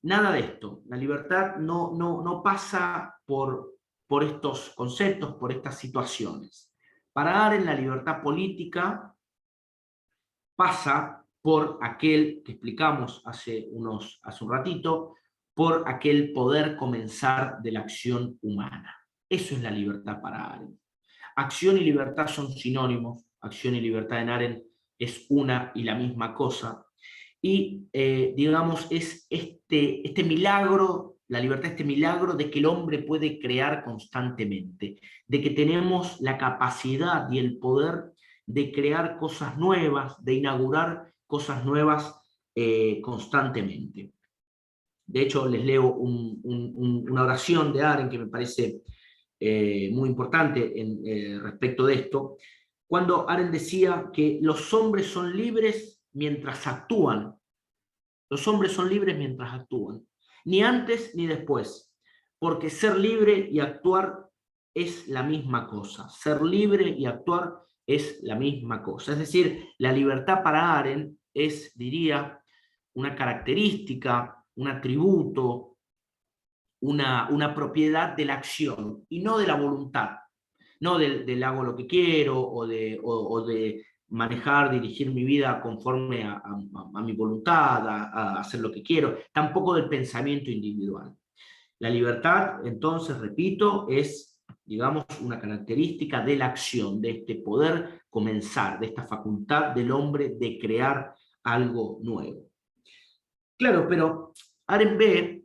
Nada de esto. La libertad no pasa por estos conceptos, por estas situaciones. Para Arendt, la libertad política pasa por aquel que explicamos hace un ratito, por aquel poder comenzar de la acción humana. Eso es la libertad para Arendt. Acción y libertad son sinónimos. Acción y libertad en Arendt es una y la misma cosa. Y, digamos, es este milagro, la libertad, este milagro de que el hombre puede crear constantemente, de que tenemos la capacidad y el poder de crear cosas nuevas, de inaugurar cosas nuevas constantemente. De hecho, les leo una oración de Arendt que me parece muy importante respecto de esto, cuando Arendt decía que los hombres son libres mientras actúan. Los hombres son libres mientras actúan, ni antes ni después, porque ser libre y actuar es la misma cosa. Ser libre y actuar es la misma cosa. Es decir, la libertad para Arendt es, diría, una característica, un atributo, una propiedad de la acción y no de la voluntad, no del hago lo que quiero o de manejar, dirigir mi vida conforme a mi voluntad, a hacer lo que quiero, tampoco del pensamiento individual. La libertad, entonces, repito, es, digamos, una característica de la acción, de este poder comenzar, de esta facultad del hombre de crear algo nuevo. Claro, pero Arendt ve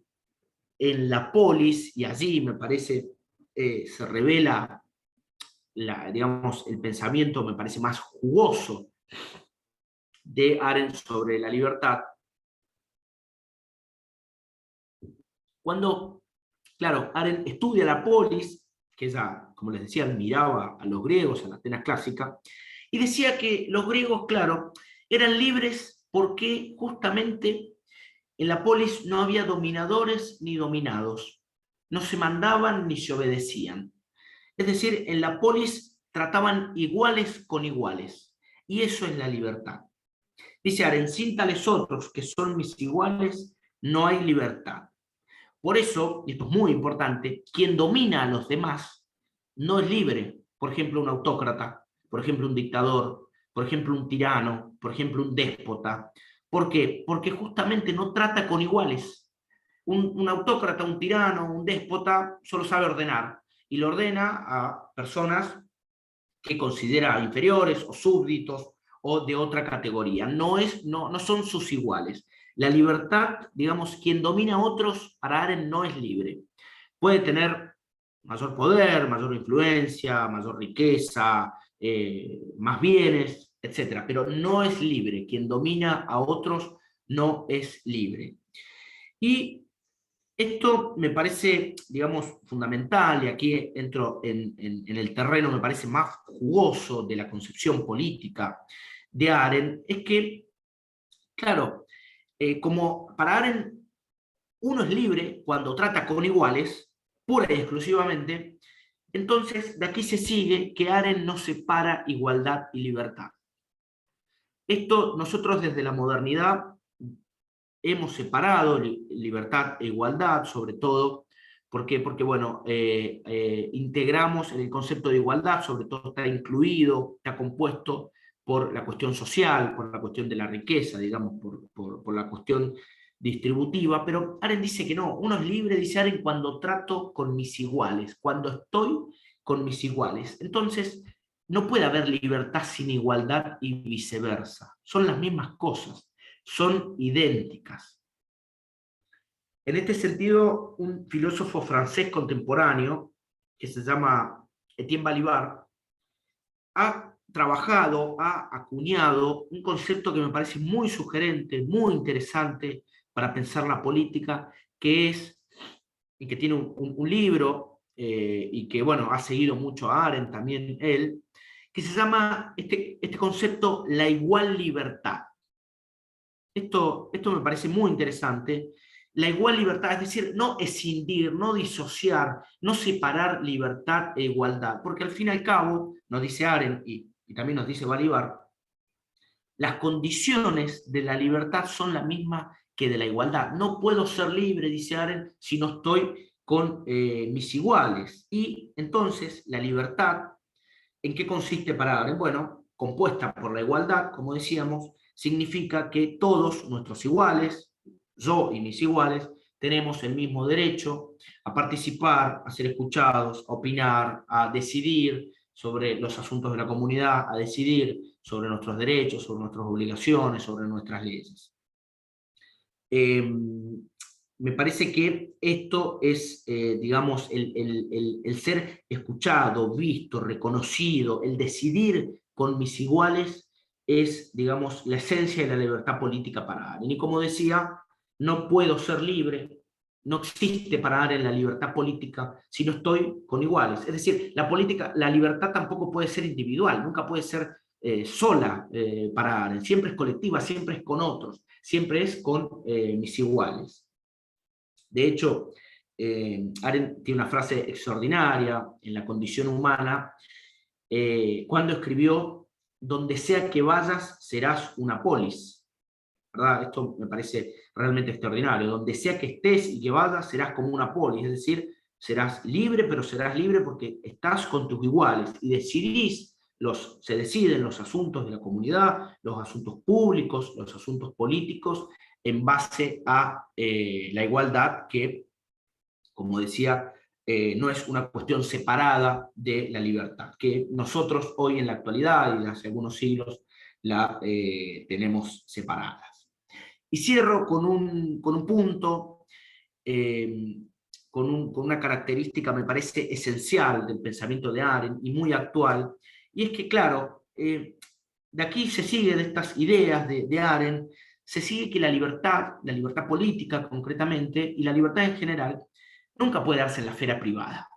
en la polis, y allí me parece se revela digamos, el pensamiento, me parece, más jugoso de Arendt sobre la libertad, cuando, claro, Arendt estudia la polis, que ella, como les decía, admiraba a los griegos, a la Atenas clásica, y decía que los griegos, claro, eran libres porque justamente en la polis no había dominadores ni dominados, no se mandaban ni se obedecían. Es decir, en la polis trataban iguales con iguales, y eso es la libertad. Dice Arendt, sin tales otros que son mis iguales, no hay libertad. Por eso, y esto es muy importante, quien domina a los demás no es libre. Por ejemplo, un autócrata, por ejemplo, un dictador, por ejemplo, un tirano, por ejemplo, un déspota. ¿Por qué? Porque justamente no trata con iguales. Un autócrata, un tirano, un déspota, solo sabe ordenar. Y lo ordena a personas que considera inferiores o súbditos o de otra categoría. No son sus iguales. La libertad, digamos, quien domina a otros, para Arendt no es libre. Puede tener mayor poder, mayor influencia, mayor riqueza, más bienes, etc. Pero no es libre. Quien domina a otros no es libre. Y esto me parece, digamos, fundamental, y aquí entro en el terreno, me parece más jugoso de la concepción política de Arendt, es que, claro, como para Arendt uno es libre cuando trata con iguales, pura y exclusivamente, entonces de aquí se sigue que Arendt no separa igualdad y libertad. Esto nosotros desde la modernidad hemos separado libertad e igualdad, sobre todo, ¿por qué? Porque, bueno, integramos en el concepto de igualdad, sobre todo está incluido, está compuesto por la cuestión social, por la cuestión de la riqueza, digamos, por la cuestión distributiva, pero Arendt dice que no, uno es libre, dice Arendt, cuando trato con mis iguales, cuando estoy con mis iguales. Entonces, no puede haber libertad sin igualdad y viceversa, son las mismas cosas, son idénticas. En este sentido, un filósofo francés contemporáneo, que se llama Etienne Balibar, ha trabajado, ha acuñado un concepto que me parece muy sugerente, muy interesante para pensar la política, que es, y que tiene un libro, y que, bueno, ha seguido mucho a Arendt también él, que se llama este concepto la igual libertad. Esto me parece muy interesante la igual libertad, es decir, no escindir, no disociar, no separar libertad e igualdad, porque al fin y al cabo, nos dice Arendt y también nos dice Balibar, las condiciones de la libertad son las mismas que de la igualdad. No puedo ser libre, dice Arendt, si no estoy con mis iguales. Y entonces la libertad, ¿en qué consiste para Arendt? Bueno, compuesta por la igualdad, como decíamos, significa que todos nuestros iguales, yo y mis iguales, tenemos el mismo derecho a participar, a ser escuchados, a opinar, a decidir sobre los asuntos de la comunidad, a decidir sobre nuestros derechos, sobre nuestras obligaciones, sobre nuestras leyes. Me parece que esto es, digamos, el ser escuchado, visto, reconocido, el decidir con mis iguales, es, digamos, la esencia de la libertad política para Arendt. Y como decía, no puedo ser libre, no existe para Arendt la libertad política si no estoy con iguales. Es decir, la política, la libertad tampoco puede ser individual, nunca puede ser sola para Arendt, siempre es colectiva, siempre es con otros, siempre es con mis iguales. De hecho, Arendt tiene una frase extraordinaria en La condición humana, cuando escribió, donde sea que vayas serás una polis. ¿Verdad? Esto me parece realmente extraordinario. Donde sea que estés y que vayas serás como una polis, es decir, serás libre, pero serás libre porque estás con tus iguales y decidís, se deciden los asuntos de la comunidad, los asuntos públicos, los asuntos políticos, en base a la igualdad que, como decía, no es una cuestión separada de la libertad, que nosotros hoy en la actualidad y hace algunos siglos la tenemos separada. Y cierro con un punto, con una característica, me parece, esencial del pensamiento de Arendt y muy actual, y es que, claro, de aquí se sigue, de estas ideas de Arendt, se sigue que la libertad política concretamente, y la libertad en general, nunca puede darse en la esfera privada.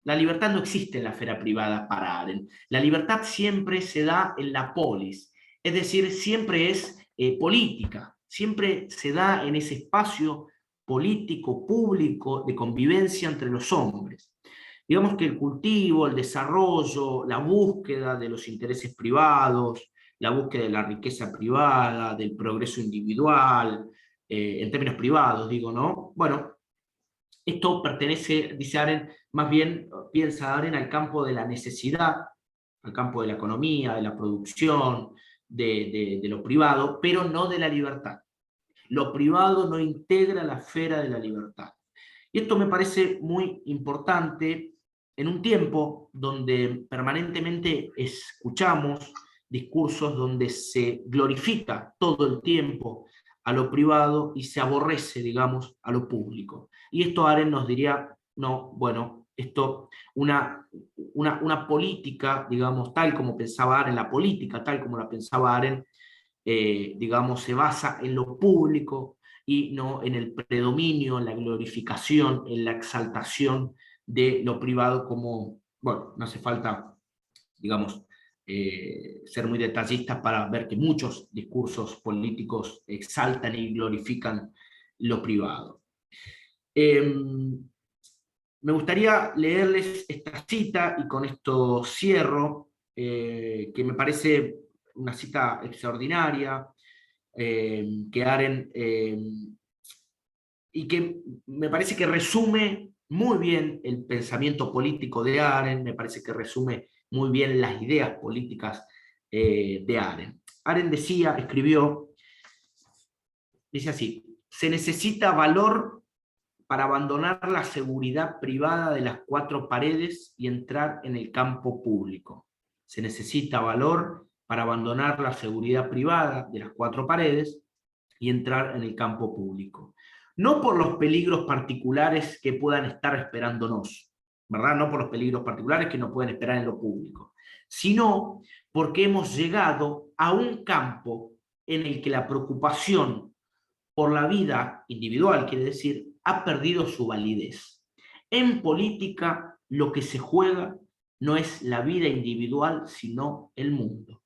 La libertad no existe en la esfera privada para Arendt. La libertad siempre se da en la polis, es decir, siempre es política, siempre se da en ese espacio político, público, de convivencia entre los hombres. Digamos que el cultivo, el desarrollo, la búsqueda de los intereses privados, la búsqueda de la riqueza privada, del progreso individual, en términos privados, digo, ¿no? Bueno, esto pertenece, dice Arendt, más bien piensa Arendt al campo de la necesidad, al campo de la economía, de la producción, de lo privado, pero no de la libertad. Lo privado no integra la esfera de la libertad. Y esto me parece muy importante en un tiempo donde permanentemente escuchamos discursos donde se glorifica todo el tiempo a lo privado y se aborrece, digamos, a lo público. Y esto Arendt nos diría, no, bueno, esto, una política, digamos, tal como pensaba Arendt, la política tal como la pensaba Arendt, digamos, se basa en lo público y no en el predominio, en la glorificación, en la exaltación de lo privado como, bueno, no hace falta, digamos, ser muy detallistas para ver que muchos discursos políticos exaltan y glorifican lo privado. Me gustaría leerles esta cita, y con esto cierro, que me parece una cita extraordinaria, que Arendt, y que me parece que resume muy bien el pensamiento político de Arendt, me parece que resume muy bien las ideas políticas de Arendt. Arendt escribió, dice así: se necesita valor para abandonar la seguridad privada de las cuatro paredes y entrar en el campo público. Se necesita valor para abandonar la seguridad privada de las cuatro paredes y entrar en el campo público. No por los peligros particulares que puedan estar esperándonos, ¿verdad? No por los peligros particulares que nos pueden esperar en lo público, sino porque hemos llegado a un campo en el que la preocupación por la vida individual, quiere decir, ha perdido su validez. En política, lo que se juega no es la vida individual, sino el mundo.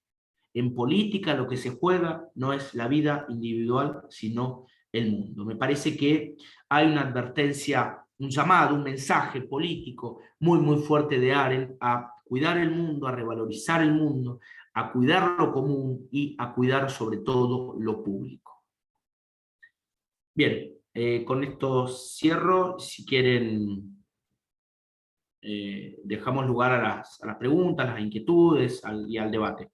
En política, lo que se juega no es la vida individual, sino el mundo. Me parece que hay una advertencia, un llamado, un mensaje político muy, muy fuerte de Arendt a cuidar el mundo, a revalorizar el mundo, a cuidar lo común y a cuidar sobre todo lo público. Bien, con esto cierro. Si quieren, dejamos lugar a las preguntas, las inquietudes y al debate.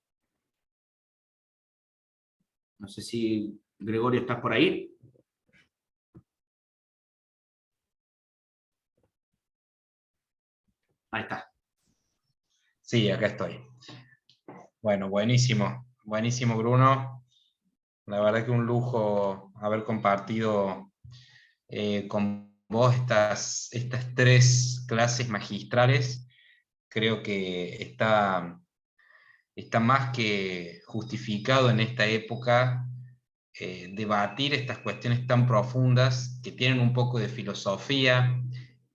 No sé si, Gregorio, estás por ahí. Ahí está. Sí, acá estoy. Bueno, buenísimo. Buenísimo, Bruno. La verdad que un lujo haber compartido con vos estas 3 clases magistrales. Creo que está más que justificado en esta época debatir estas cuestiones tan profundas que tienen un poco de filosofía,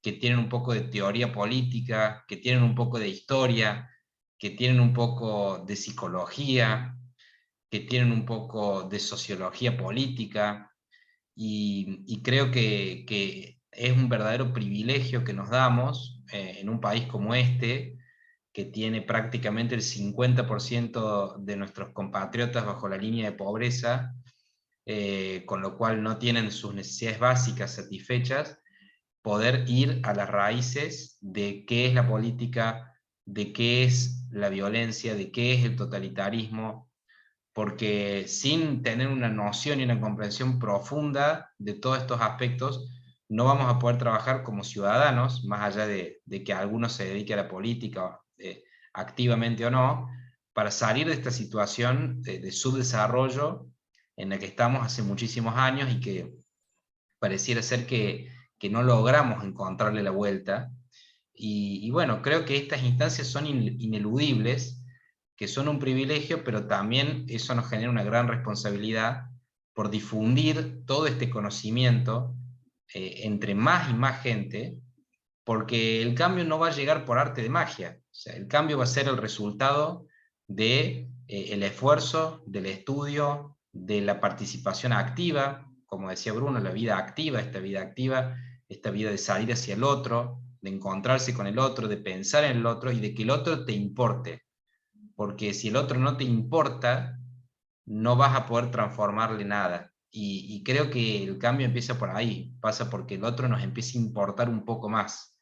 que tienen un poco de teoría política, que tienen un poco de historia, que tienen un poco de psicología, que tienen un poco de sociología política, y creo que es un verdadero privilegio que nos damos en un país como este, que tiene prácticamente el 50% de nuestros compatriotas bajo la línea de pobreza, con lo cual no tienen sus necesidades básicas satisfechas, poder ir a las raíces de qué es la política, de qué es la violencia, de qué es el totalitarismo, porque sin tener una noción y una comprensión profunda de todos estos aspectos, no vamos a poder trabajar como ciudadanos, más allá de que alguno se dedique a la política activamente o no, para salir de esta situación de subdesarrollo en la que estamos hace muchísimos años y que pareciera ser que no logramos encontrarle la vuelta. Y bueno, creo que estas instancias son ineludibles, que son un privilegio, pero también eso nos genera una gran responsabilidad por difundir todo este conocimiento entre más y más gente, porque el cambio no va a llegar por arte de magia. O sea, el cambio va a ser el resultado de el esfuerzo, del estudio, de la participación activa, como decía Bruno, la vida activa, esta vida de salir hacia el otro, de encontrarse con el otro, de pensar en el otro y de que el otro te importe. Porque si el otro no te importa, no vas a poder transformarle nada. Y creo que el cambio empieza por ahí, pasa porque el otro nos empieza a importar un poco más.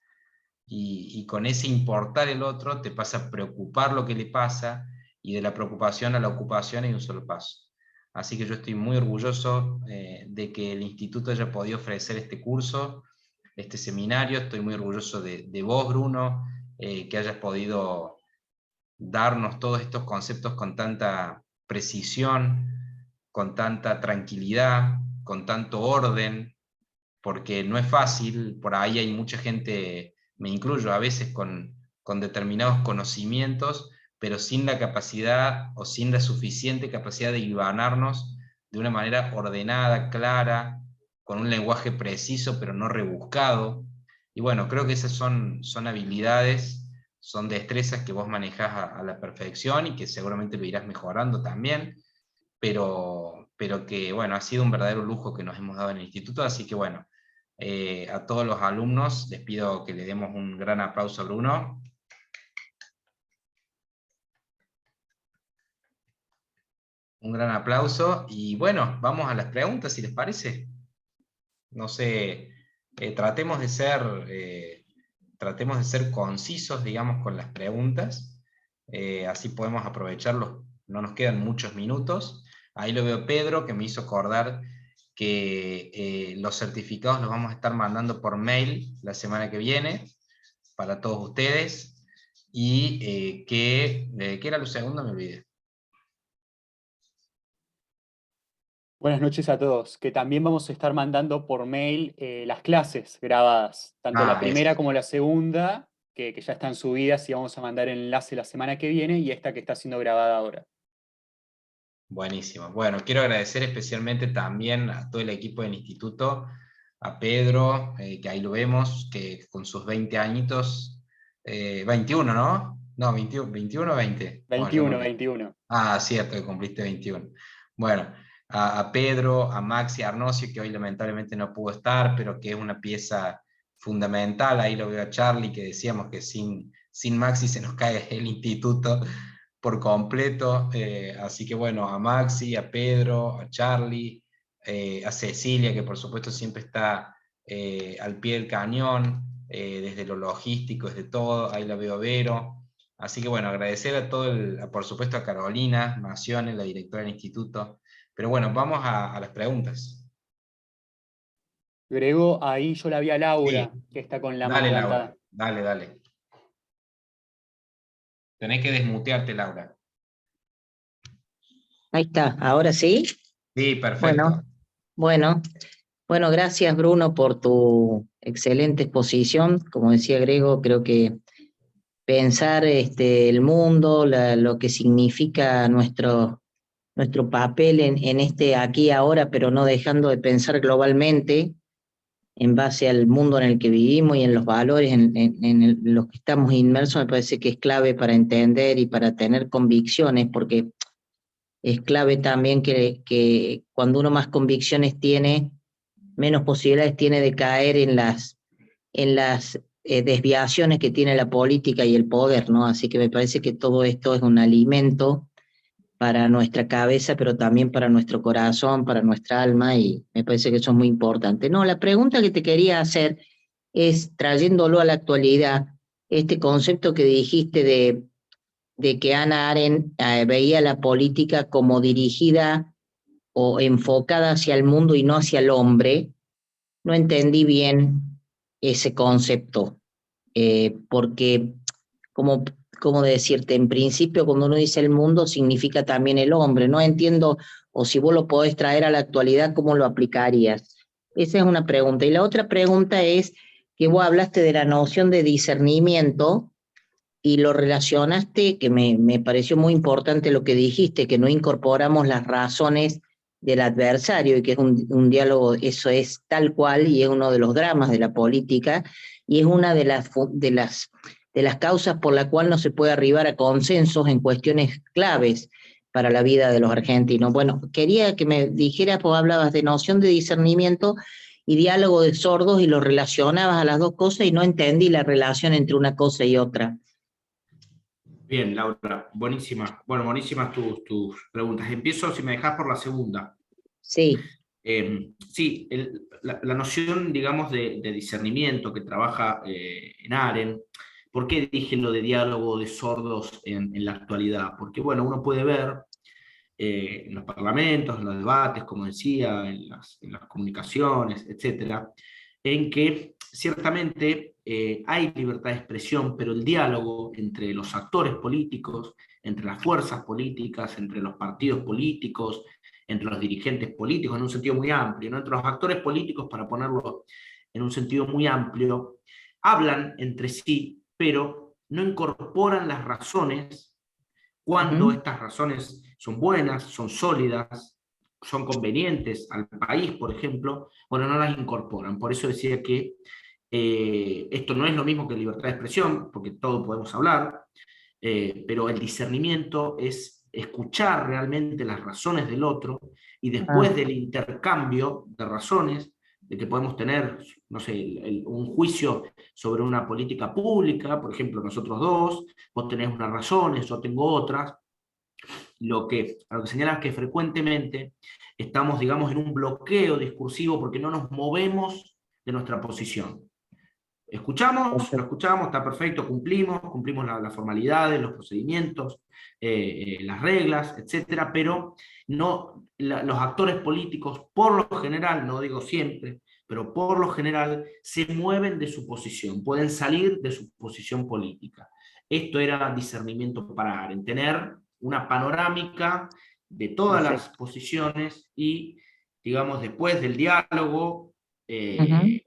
Y con ese importar el otro te pasa a preocupar lo que le pasa, y de la preocupación a la ocupación hay un solo paso. Así que yo estoy muy orgulloso de que el instituto haya podido ofrecer este curso, este seminario. Estoy muy orgulloso de vos, Bruno, que hayas podido darnos todos estos conceptos con tanta precisión, con tanta tranquilidad, con tanto orden, porque no es fácil. Por ahí hay mucha gente, me incluyo a veces, con determinados conocimientos, pero sin la capacidad o sin la suficiente capacidad de hilvanarnos de una manera ordenada, clara, con un lenguaje preciso pero no rebuscado. Y bueno, creo que esas son habilidades, son destrezas que vos manejás a la perfección y que seguramente lo irás mejorando también, pero que bueno, ha sido un verdadero lujo que nos hemos dado en el instituto. Así que bueno, a todos los alumnos les pido que le demos un gran aplauso a Bruno. Un gran aplauso, y bueno, vamos a las preguntas, si les parece. No sé, tratemos de ser concisos, digamos, con las preguntas, así podemos aprovecharlos, no nos quedan muchos minutos. Ahí lo veo Pedro, que me hizo acordar que los certificados los vamos a estar mandando por mail la semana que viene, para todos ustedes, y ¿qué era lo segundo? Me olvidé. Buenas noches a todos, que también vamos a estar mandando por mail las clases grabadas, tanto la primera Eso. como la segunda, que ya están subidas y vamos a mandar el enlace la semana que viene, y esta que está siendo grabada ahora. Buenísimo. Bueno, quiero agradecer especialmente también a todo el equipo del instituto, a Pedro, que ahí lo vemos, que con sus 20 añitos, 21, ¿no? No, 21, 21 o 20. Bueno, ya me 21, olvidé. 21. Ah, cierto, que cumpliste 21. Bueno, a Pedro, a Maxi Arnosio, que hoy lamentablemente no pudo estar, pero que es una pieza fundamental. Ahí lo veo a Charlie, que decíamos que sin Maxi se nos cae el instituto por completo. Así que bueno, a Maxi, a Pedro, a Charlie, a Cecilia, que por supuesto siempre está al pie del cañón, desde lo logístico, desde todo. Ahí la veo a Vero. Así que bueno, agradecer a todo por supuesto a Carolina Macione, la directora del instituto. Pero bueno, vamos a las preguntas. Grego, ahí yo la vi a Laura, Sí, que está con la mano dale levantada. Laura, dale, dale. Tenés que desmutearte, Laura. Ahí está, ahora sí. Sí, Bueno, perfecto. bueno, bueno, gracias Bruno por tu excelente exposición. Como decía Grego, creo que pensar el mundo, lo que significa nuestro papel en este aquí y ahora, pero no dejando de pensar globalmente en base al mundo en el que vivimos y en los valores en los que estamos inmersos, me parece que es clave para entender y para tener convicciones, porque es clave también que cuando uno más convicciones tiene, menos posibilidades tiene de caer en las desviaciones que tiene la política y el poder, ¿no? Así que me parece que todo esto es un alimento para nuestra cabeza, pero también para nuestro corazón, para nuestra alma, y me parece que eso es muy importante. No, la pregunta que te quería hacer es, trayéndolo a la actualidad, este concepto que dijiste de que Hannah Arendt veía la política como dirigida o enfocada hacia el mundo y no hacia el hombre, no entendí bien ese concepto, porque como, como decirte, en principio cuando uno dice el mundo significa también el hombre, no entiendo, o si vos lo podés traer a la actualidad, ¿cómo lo aplicarías? Esa es una pregunta. Y la otra pregunta es que vos hablaste de la noción de discernimiento y lo relacionaste, que me pareció muy importante lo que dijiste, que no incorporamos las razones del adversario y que es un diálogo, eso es tal cual y es uno de los dramas de la política y es una de las causas por la cual no se puede arribar a consensos en cuestiones claves para la vida de los argentinos. Bueno, quería que me dijeras, vos hablabas de noción de discernimiento y diálogo de sordos y lo relacionabas a las dos cosas y no entendí la relación entre una cosa y otra. Bien, Laura, buenísima. Bueno, buenísimas tus preguntas. Empiezo, si me dejas, por la segunda. Sí. Sí, la noción, digamos, de discernimiento que trabaja en Arendt. ¿Por qué dije lo de diálogo de sordos en la actualidad? Porque, bueno, uno puede ver en los parlamentos, en los debates, como decía, en las comunicaciones, etcétera, en que ciertamente hay libertad de expresión, pero el diálogo entre los actores políticos, entre las fuerzas políticas, entre los partidos políticos, entre los dirigentes políticos, en un sentido muy amplio, ¿no? Entre los actores políticos, para ponerlo en un sentido muy amplio, hablan entre sí, pero no incorporan las razones cuando estas razones son buenas, son sólidas, son convenientes al país, por ejemplo, bueno, no las incorporan. Por eso decía que esto no es lo mismo que libertad de expresión, porque todo podemos hablar, pero el discernimiento es escuchar realmente las razones del otro y después del intercambio de razones, de que podemos tener, no sé, un juicio sobre una política pública, por ejemplo, nosotros dos, vos tenés unas razones, yo tengo otras, a lo que señala es que frecuentemente estamos, digamos, en un bloqueo discursivo porque no nos movemos de nuestra posición. Escuchamos, lo escuchamos, está perfecto, cumplimos las formalidades, los procedimientos, las reglas, etcétera, pero no, los actores políticos, por lo general, no digo siempre, pero por lo general, se mueven de su posición, pueden salir de su posición política. Esto era discernimiento para Arendt, tener una panorámica de todas las Perfecto. posiciones y, digamos, después del diálogo, Ujú.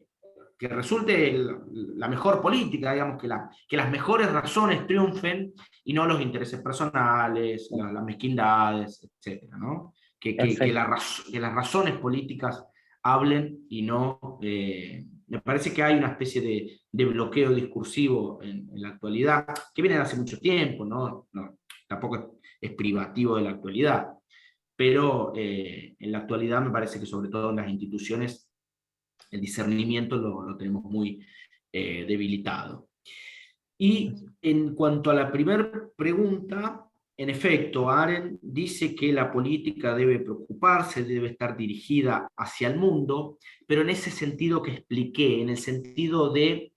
que resulte la mejor política, digamos, que las mejores razones triunfen y no los intereses personales, las mezquindades, etcétera, ¿no? Perfecto. Que las razones políticas hablen y no... me parece que hay una especie de bloqueo discursivo en la actualidad, que viene de hace mucho tiempo, ¿no? Tampoco es privativo de la actualidad. pero en la actualidad me parece que sobre todo en las instituciones el discernimiento lo tenemos muy debilitado. Y en cuanto a la primera pregunta, en efecto, Arendt dice que la política debe preocuparse, debe estar dirigida hacia el mundo, pero en ese sentido que expliqué, en el sentido de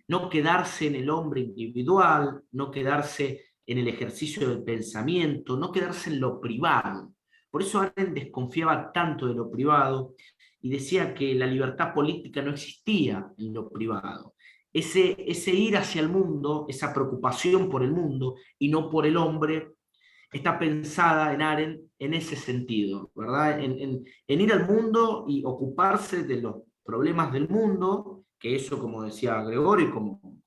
no quedarse en el hombre individual, no quedarse en el ejercicio del pensamiento, no quedarse en lo privado. Por eso Arendt desconfiaba tanto de lo privado y decía que la libertad política no existía en lo privado. Ese ir hacia el mundo, esa preocupación por el mundo y no por el hombre, está pensada en Arendt en ese sentido, ¿verdad? En ir al mundo y ocuparse de los problemas del mundo, que eso, como decía Gregorio, y como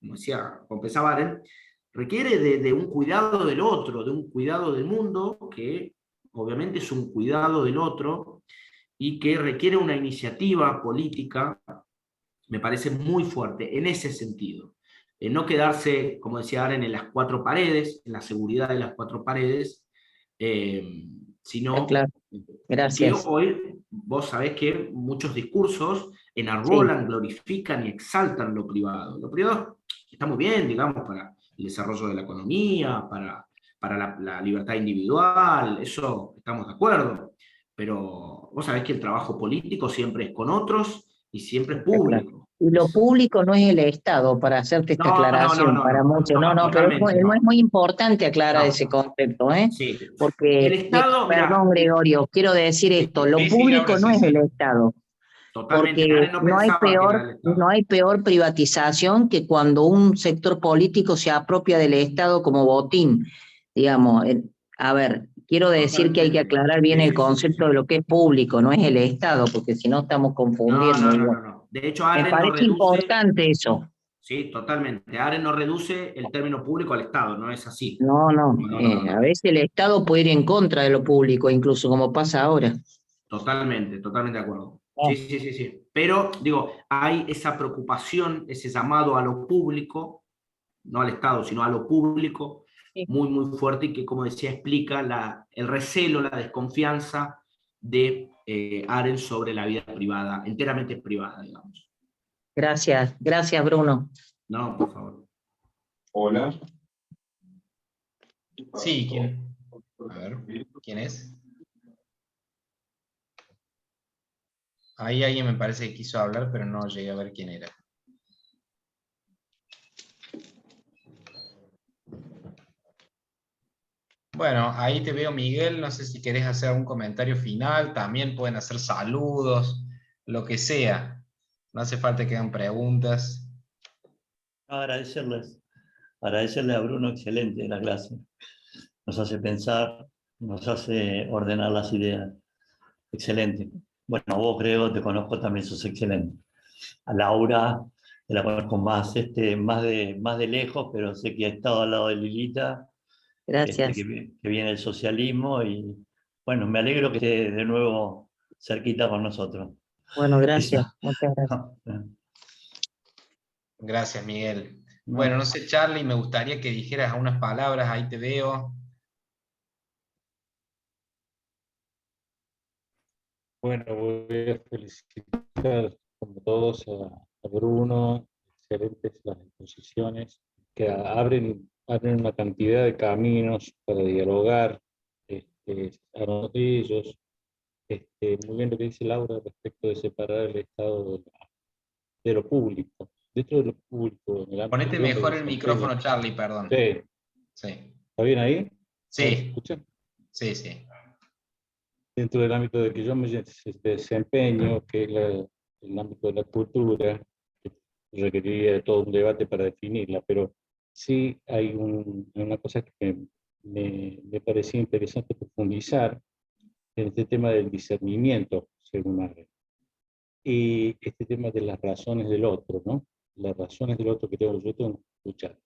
pensaba Arendt, requiere de un cuidado del otro, de un cuidado del mundo, que obviamente es un cuidado del otro, y que requiere una iniciativa política, me parece muy fuerte, en ese sentido. No quedarse, como decía Aren, en las cuatro paredes, en la seguridad de las cuatro paredes, sino Claro, que gracias. hoy vos sabés que muchos discursos Sí, enarbolan, glorifican y exaltan lo privado. Lo privado está muy bien, digamos, para el desarrollo de la economía, para la libertad individual, eso estamos de acuerdo, pero vos sabés que el trabajo político siempre es con otros y siempre es está claro. público. Y lo público no es el Estado, para hacerte esta No, no, no, aclaración, no, para no, muchos. No, no, no, pero totalmente es no. muy importante aclarar ese No, concepto, ¿eh? sí. El Porque, Estado, perdón, mira, Gregorio, quiero decir esto, lo Sí, sí, público Laura, no sí, es el sí. Estado, totalmente. porque Aren no pensaba que era el no Estado. hay peor privatización que cuando un sector político se apropia del Estado como botín. Digamos, a ver, quiero decir que hay que Totalmente. aclarar bien Sí, el sí, sí, sí, concepto de sí. lo que es público, no es el Estado, porque si no estamos No, confundiendo. no, no, Igual. no, no. De hecho, Me Aren no parece reduce, importante eso. sí, totalmente. Aren no reduce el término público al Estado, no es así. No, no, No, no, no, a no. veces el Estado puede ir en contra de lo público, incluso como pasa ahora. Totalmente, totalmente de acuerdo. Ah, Sí, sí, sí, sí. Pero, digo, hay esa preocupación, ese llamado a lo público, no al Estado, sino a lo público, sí. muy, muy fuerte y que, como decía, explica el recelo, la desconfianza de Arendt sobre la vida privada, enteramente privada, digamos. Gracias, gracias Bruno. No, por favor. Hola. Sí, ¿quién? A ver, ¿quién es? Ahí alguien me parece que quiso hablar, pero no llegué a ver quién era. Bueno, ahí te veo, Miguel. No sé si querés hacer algún comentario final. También pueden hacer saludos, lo que sea. No hace falta que hagan preguntas. Agradecerle a Bruno, excelente la clase. Nos hace pensar, nos hace ordenar las ideas. Excelente. Bueno, vos, Grego, te conozco también, sos excelente. A Laura, te la conozco más de lejos, pero sé que ha estado al lado de Lilita, Gracias. que viene el socialismo, y bueno, me alegro que esté de nuevo cerquita con nosotros. Bueno, gracias. Eso. Muchas gracias. Gracias, Miguel. Bueno, No. no sé, Charlie, me gustaría que dijeras unas palabras. Ahí te veo. Bueno, voy a felicitar como todos a Bruno, excelentes las exposiciones, que abren una cantidad de caminos para dialogar a los de ellos. Muy bien lo que dice Laura respecto de separar el Estado de lo público. Dentro de lo público, en el ámbito Ponete que yo me mejor el desempeño. micrófono, Charlie, perdón. Sí, Sí, ¿está bien ahí? ¿Ahora se sí, escucha? sí, sí. Dentro del ámbito de que yo me desempeño, que es el ámbito de la cultura, que requeriría todo un debate para definirla, pero sí hay una cosa que me parecía interesante profundizar en este tema del discernimiento, según Arendt, y este tema de las razones del otro, ¿no? Las razones del otro que yo tengo que escuchar.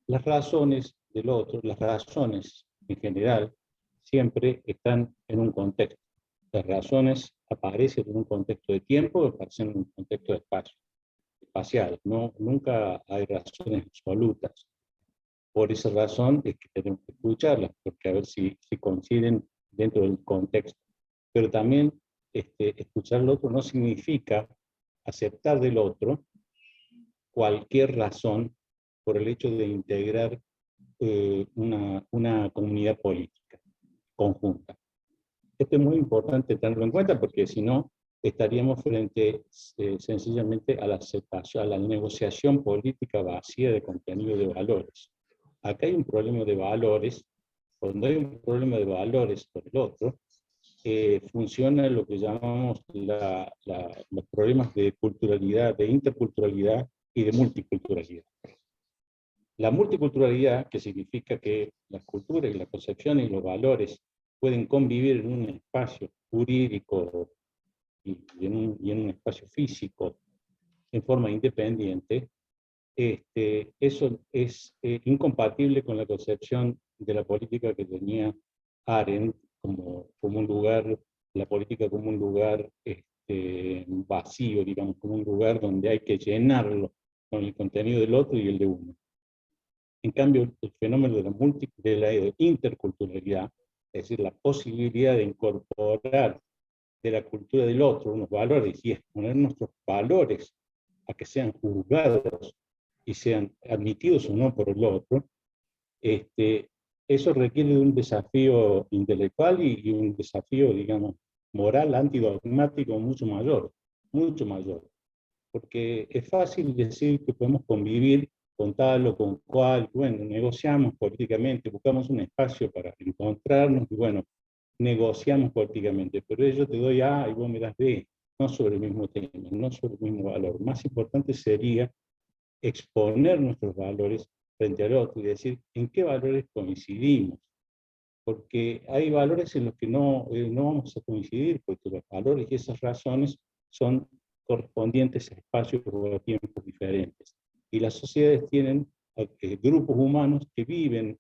Las razones del otro, las razones en general, siempre están en un contexto. Las razones aparecen en un contexto de tiempo, aparecen en un contexto de espacio, espacial. No, nunca hay razones absolutas. Por esa razón es que tenemos que escucharlas, porque a ver si coinciden dentro del contexto. pero también escuchar al otro no significa aceptar del otro cualquier razón por el hecho de integrar una comunidad política conjunta. Esto es muy importante tenerlo en cuenta porque si no estaríamos frente sencillamente a la aceptación, a la negociación política vacía de contenido de valores. Acá hay un problema de valores. Cuando hay un problema de valores por el otro, funciona lo que llamamos los problemas de culturalidad, de interculturalidad y de multiculturalidad. La multiculturalidad, que significa que las culturas y las concepciones y los valores pueden convivir en un espacio jurídico y en un espacio físico en forma independiente, eso es incompatible con la concepción de la política que tenía Arendt como un lugar, la política como un lugar vacío, digamos, como un lugar donde hay que llenarlo con el contenido del otro y el de uno. En cambio, el fenómeno de la interculturalidad, es decir, la posibilidad de incorporar de la cultura del otro unos valores y exponer nuestros valores a que sean juzgados y sean admitidos o no por el otro, eso requiere de un desafío intelectual y un desafío, digamos, moral antidogmático mucho mayor, porque es fácil decir que podemos convivir con tal o con cual, bueno, negociamos políticamente, buscamos un espacio para encontrarnos y bueno, negociamos políticamente, pero yo te doy A y vos me das B, no sobre el mismo tema, no sobre el mismo valor. Más importante sería exponer nuestros valores frente al otro y decir en qué valores coincidimos, porque hay valores en los que no vamos a coincidir, porque los valores y esas razones son correspondientes a espacios o a tiempos diferentes. Y las sociedades tienen grupos humanos que viven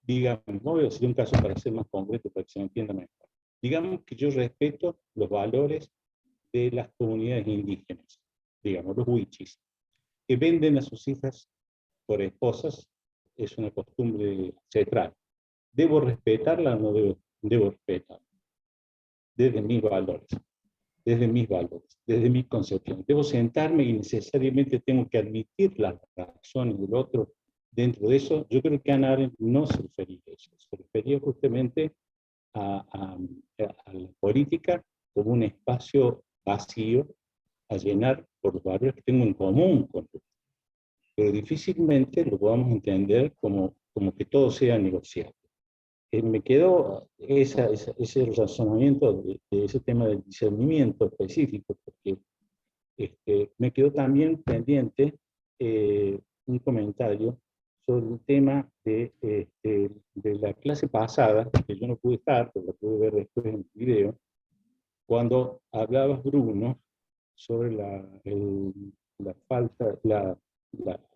digamos, no voy a decir un caso para ser más concreto, para que se me entienda mejor. Digamos que yo respeto los valores de las comunidades indígenas, digamos, los huichis, que venden a sus hijas por esposas, es una costumbre ancestral. ¿Debo respetarla o no debo respetarla? Desde mis valores, desde mi concepción. Debo sentarme y necesariamente tengo que admitir las razones del otro. Dentro de eso, yo creo que Hannah Arendt no se refería a eso, se refería justamente a la política como un espacio vacío a llenar por los valores que tengo en común con él. Pero difícilmente lo podamos entender como que todo sea negociable. Me quedó ese razonamiento de ese tema del discernimiento específico, porque me quedó también pendiente un comentario sobre el tema de la clase pasada, que yo no pude estar, pero lo pude ver después en el video, cuando hablabas, Bruno, sobre la falta, la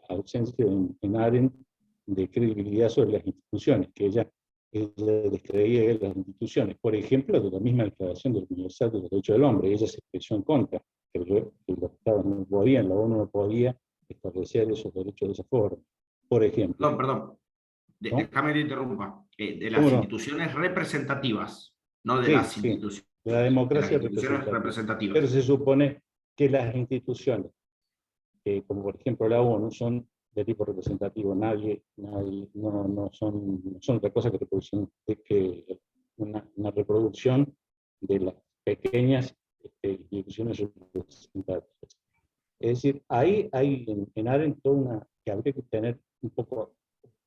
ausencia en Arendt de credibilidad sobre las instituciones, que ella descreía de las instituciones. Por ejemplo, de la misma Declaración Universal de los Derechos del Hombre, ella se expresó en contra, que los estados no podían, la ONU no podía establecer esos derechos de esa forma. Por ejemplo. Perdón. ¿No? Déjame que te interrumpa. De las instituciones representativas, no de las instituciones. De la democracia representativa. Pero se supone que las instituciones, como por ejemplo la ONU, son de tipo representativo. No son otra cosa que una reproducción de las pequeñas instituciones representativas. Es decir, ahí hay en Arendt que habría que tener un poco,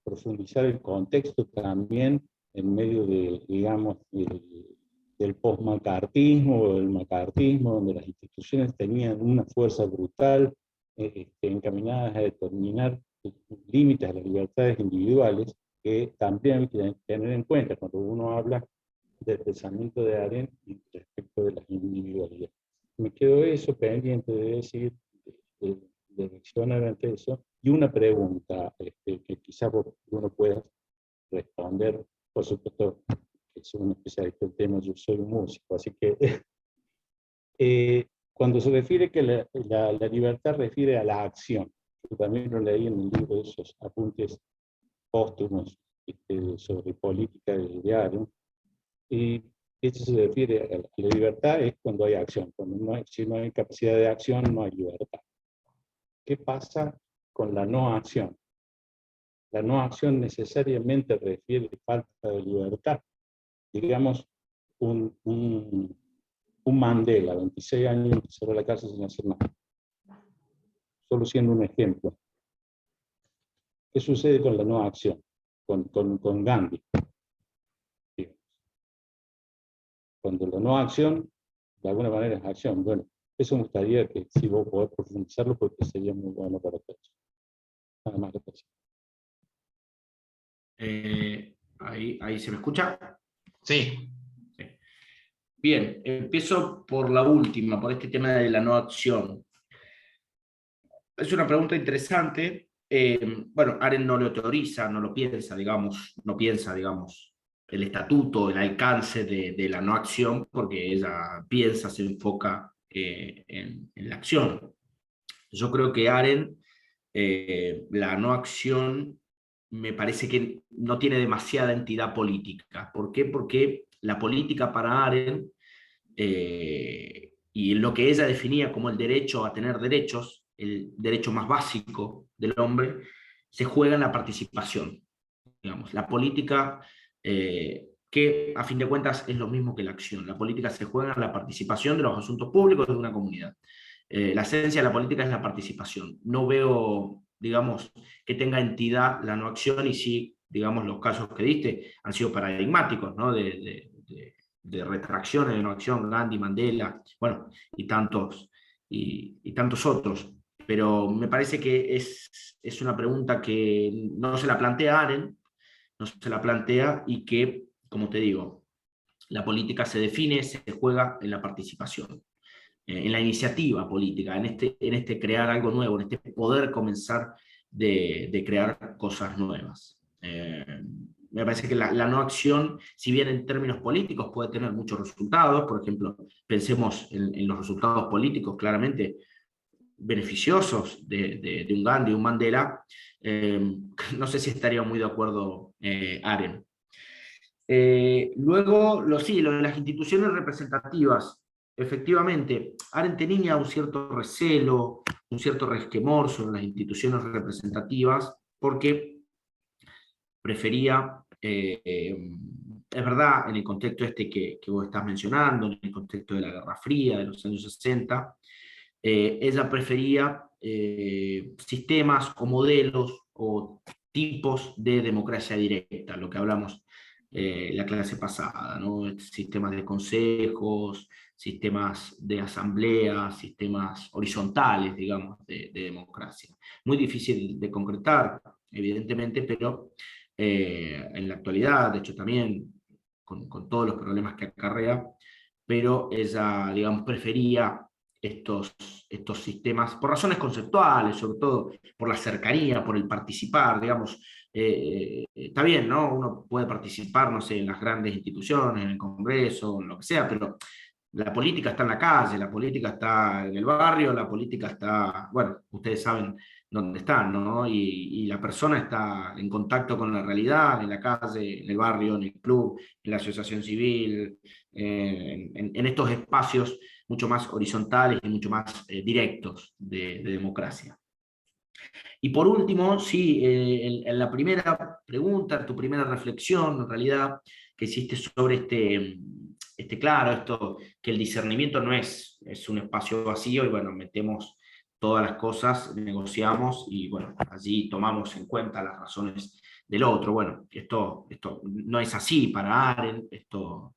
profundizar el contexto también en medio de, digamos, del post-macartismo o del macartismo, donde las instituciones tenían una fuerza brutal encaminadas a determinar límites a las libertades individuales, que también hay que tener en cuenta cuando uno habla del pensamiento de Arendt respecto de las individualidades. Me quedo eso pendiente de decir, de reaccionar ante eso, y una pregunta que quizás uno pueda responder, por supuesto, que soy un especialista del tema, yo soy un músico, así que cuando se refiere que la libertad refiere a la acción, yo también lo leí en el libro de esos apuntes póstumos sobre política de Arendt, y Eso se refiere a la libertad, es cuando hay acción. Si no hay capacidad de acción, no hay libertad. ¿Qué pasa con la no acción? La no acción necesariamente refiere a falta de libertad. Digamos, un Mandela, 26 años, cerró la cárcel sin hacer nada. Solo siendo un ejemplo. ¿Qué sucede con la no acción? Con Gandhi. Cuando la no acción, de alguna manera es acción. Bueno, eso me gustaría que si vos podés profundizarlo, porque sería muy bueno para todos. Nada más, gracias. Ahí se me escucha. Sí. Bien, empiezo por la última, por este tema de la no acción. Es una pregunta interesante. Bueno, Arendt no lo teoriza, no lo piensa, digamos, no piensa, digamos, el estatuto, el alcance de la no acción, porque ella piensa, se enfoca en la acción. Yo creo que Arendt, la no acción, me parece que no tiene demasiada entidad política. ¿Por qué? Porque la política para Arendt, y lo que ella definía como el derecho a tener derechos, el derecho más básico del hombre, se juega en la participación. Digamos, la política, que a fin de cuentas es lo mismo que la acción. La política se juega en la participación de los asuntos públicos de una comunidad. La esencia de la política es la participación. No veo, digamos, que tenga entidad la no acción, y sí, digamos, los casos que diste han sido paradigmáticos, ¿no? De retracciones de no acción, Gandhi, Mandela, bueno, y tantos otros. Pero me parece que es una pregunta que no se la plantea Arendt, no se la plantea, y que, como te digo, la política se define, se juega en la participación, en la iniciativa política, en este crear algo nuevo, en este poder comenzar de crear cosas nuevas. Me parece que la no acción, si bien en términos políticos puede tener muchos resultados, por ejemplo, pensemos en los resultados políticos claramente beneficiosos de un Gandhi, un Mandela, no sé si estaría muy de acuerdo Arendt. Luego, sí, lo de las instituciones representativas. Efectivamente, Arendt tenía un cierto recelo, un cierto resquemor sobre las instituciones representativas, porque prefería, es verdad, en el contexto este que vos estás mencionando, en el contexto de la Guerra Fría, de los años 60, ella prefería sistemas o modelos o tipos de democracia directa, lo que hablamos la clase pasada, ¿no? Sistemas de consejos, sistemas de asamblea, sistemas horizontales, digamos, de democracia. Muy difícil de concretar, evidentemente, pero en la actualidad, de hecho también con todos los problemas que acarrea, pero ella, digamos, prefería estos sistemas por razones conceptuales, sobre todo por la cercanía, por el participar, digamos. Está bien, ¿no? Uno puede participar, no sé, en las grandes instituciones, en el Congreso, en lo que sea, pero la política está en la calle, la política está en el barrio, la política está, bueno, ustedes saben dónde están, ¿no? Y la persona está en contacto con la realidad, en la calle, en el barrio, en el club, en la asociación civil, en estos espacios mucho más horizontales y mucho más directos de democracia. Y por último, sí, en la primera pregunta, tu primera reflexión, en realidad, que hiciste sobre claro, esto, que el discernimiento no es un espacio vacío, y bueno, metemos todas las cosas, negociamos, y bueno, allí tomamos en cuenta las razones del otro. Bueno, esto no es así para Arendt, esto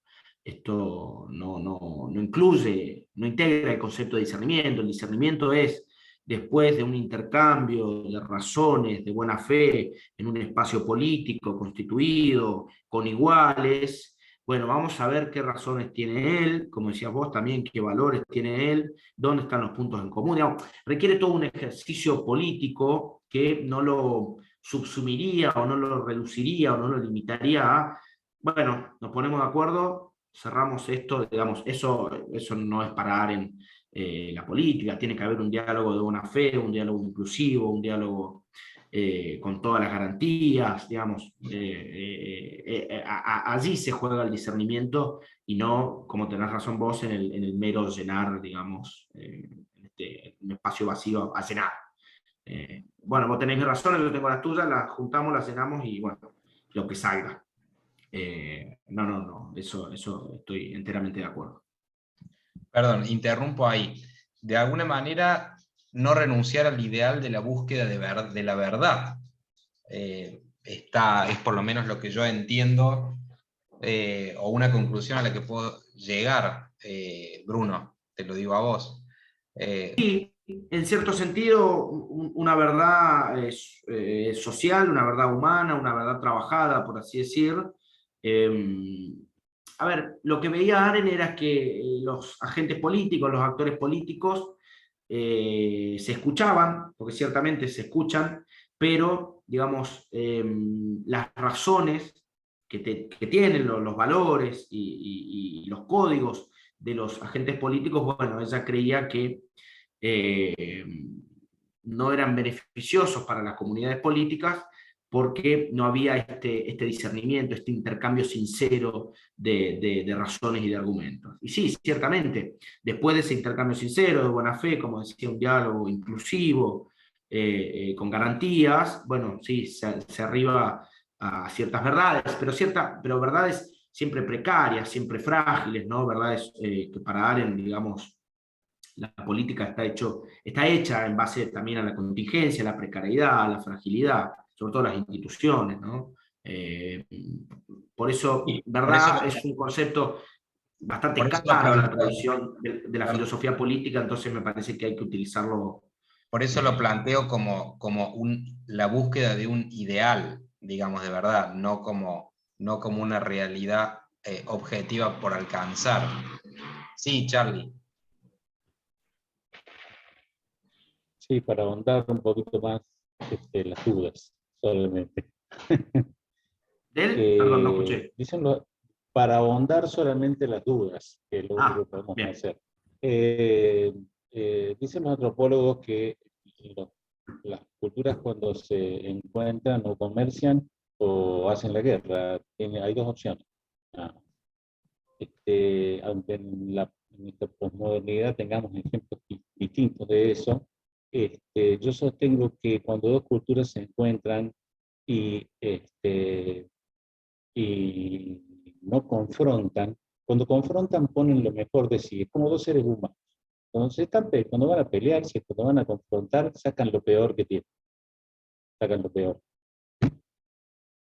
no incluye, no integra el concepto de discernimiento. El discernimiento es, después de un intercambio de razones de buena fe en un espacio político constituido, con iguales, bueno, vamos a ver qué razones tiene él, como decías vos también, qué valores tiene él, dónde están los puntos en común. Digamos, requiere todo un ejercicio político que no lo subsumiría o no lo reduciría o no lo limitaría a, bueno, nos ponemos de acuerdo, cerramos esto, digamos, eso no es para Arendt la política. Tiene que haber un diálogo de buena fe, un diálogo inclusivo, un diálogo con todas las garantías, digamos. Allí se juega el discernimiento y no, como tenés razón vos, en el mero llenar, digamos, un espacio vacío a llenar. Bueno, vos tenés mis razones, yo tengo las tuyas, las juntamos, las llenamos y bueno, lo que salga. No, eso estoy enteramente de acuerdo. Perdón, interrumpo ahí. De alguna manera, no renunciar al ideal de la búsqueda de la verdad. Es por lo menos lo que yo entiendo, o una conclusión a la que puedo llegar, Bruno, te lo digo a vos. En cierto sentido, una verdad social, una verdad humana, una verdad trabajada, por así decir. A ver, lo que veía Aren era que los agentes políticos, los actores políticos, se escuchaban, porque ciertamente se escuchan, pero, digamos, las razones que tienen los valores y los códigos de los agentes políticos, bueno, ella creía que eh, no eran beneficiosos para las comunidades políticas porque no había este discernimiento, este intercambio sincero de razones y de argumentos. Y sí, ciertamente, después de ese intercambio sincero, de buena fe, como decía, un diálogo inclusivo, con garantías, bueno, sí, se arriba a ciertas verdades, pero verdades siempre precarias, siempre frágiles, ¿no? Verdades que para Aren, digamos, la política está hecha en base también a la contingencia, a la precariedad, a la fragilidad, sobre todo las instituciones, ¿no? Eh, por eso, Y verdad es un concepto bastante por eso lo caro en la planteo, tradición de la perdón, filosofía política, entonces me parece que hay que utilizarlo. por eso lo planteo como la búsqueda de un ideal, digamos, de verdad, no como una realidad objetiva por alcanzar. Sí, Charlie. Sí, para ahondar un poquito más las dudas, solamente. Perdón, no escuché. Para ahondar solamente las dudas, que es lo único que podemos Bien. hacer. Dicen los antropólogos que las culturas cuando se encuentran o comercian o hacen la guerra, hay dos opciones. Ah, aunque en esta posmodernidad tengamos ejemplos distintos de eso, yo sostengo que cuando dos culturas se encuentran y, y no confrontan, cuando confrontan ponen lo mejor de sí, es como dos seres humanos. Cuando van a pelearse, cuando van a confrontar, sacan lo peor que tienen, sacan lo peor.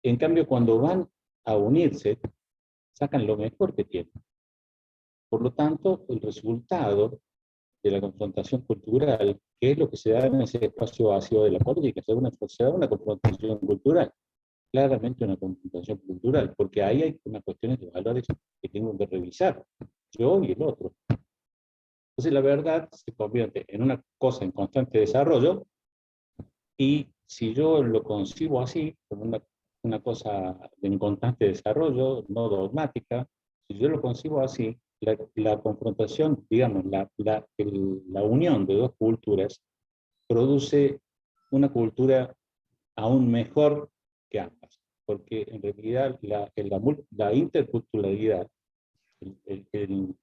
En cambio, cuando van a unirse, sacan lo mejor que tienen. Por lo tanto, el resultado de la confrontación cultural, que es lo que se da en ese espacio vacío de la política, se da una confrontación cultural, claramente una confrontación cultural, porque ahí hay unas cuestiones de valores que tengo que revisar, yo y el otro. Entonces la verdad se convierte en una cosa en constante desarrollo, y si yo lo concibo así, como una cosa en constante desarrollo, no dogmática, si yo lo concibo así, la confrontación, digamos, la unión de dos culturas produce una cultura aún mejor que ambas, porque en realidad la interculturalidad, el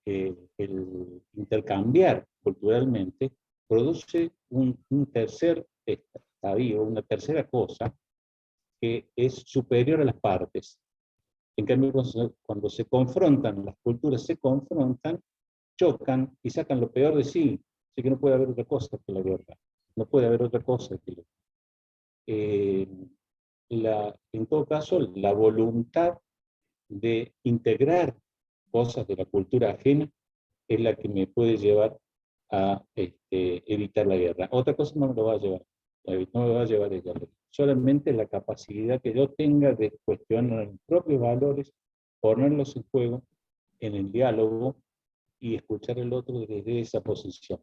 intercambiar culturalmente, produce un tercer estadio, una tercera cosa que es superior a las partes. En cambio, cuando se confrontan, las culturas se confrontan, chocan y sacan lo peor de sí. Así que no puede haber otra cosa que la guerra. No puede haber otra cosa que en todo caso, la voluntad de integrar cosas de la cultura ajena es la que me puede llevar a evitar la guerra. Otra cosa no me lo va a llevar, no me va a llevar ella. Solamente la capacidad que yo tenga de cuestionar mis propios valores, ponerlos en juego en el diálogo y escuchar al otro desde esa posición.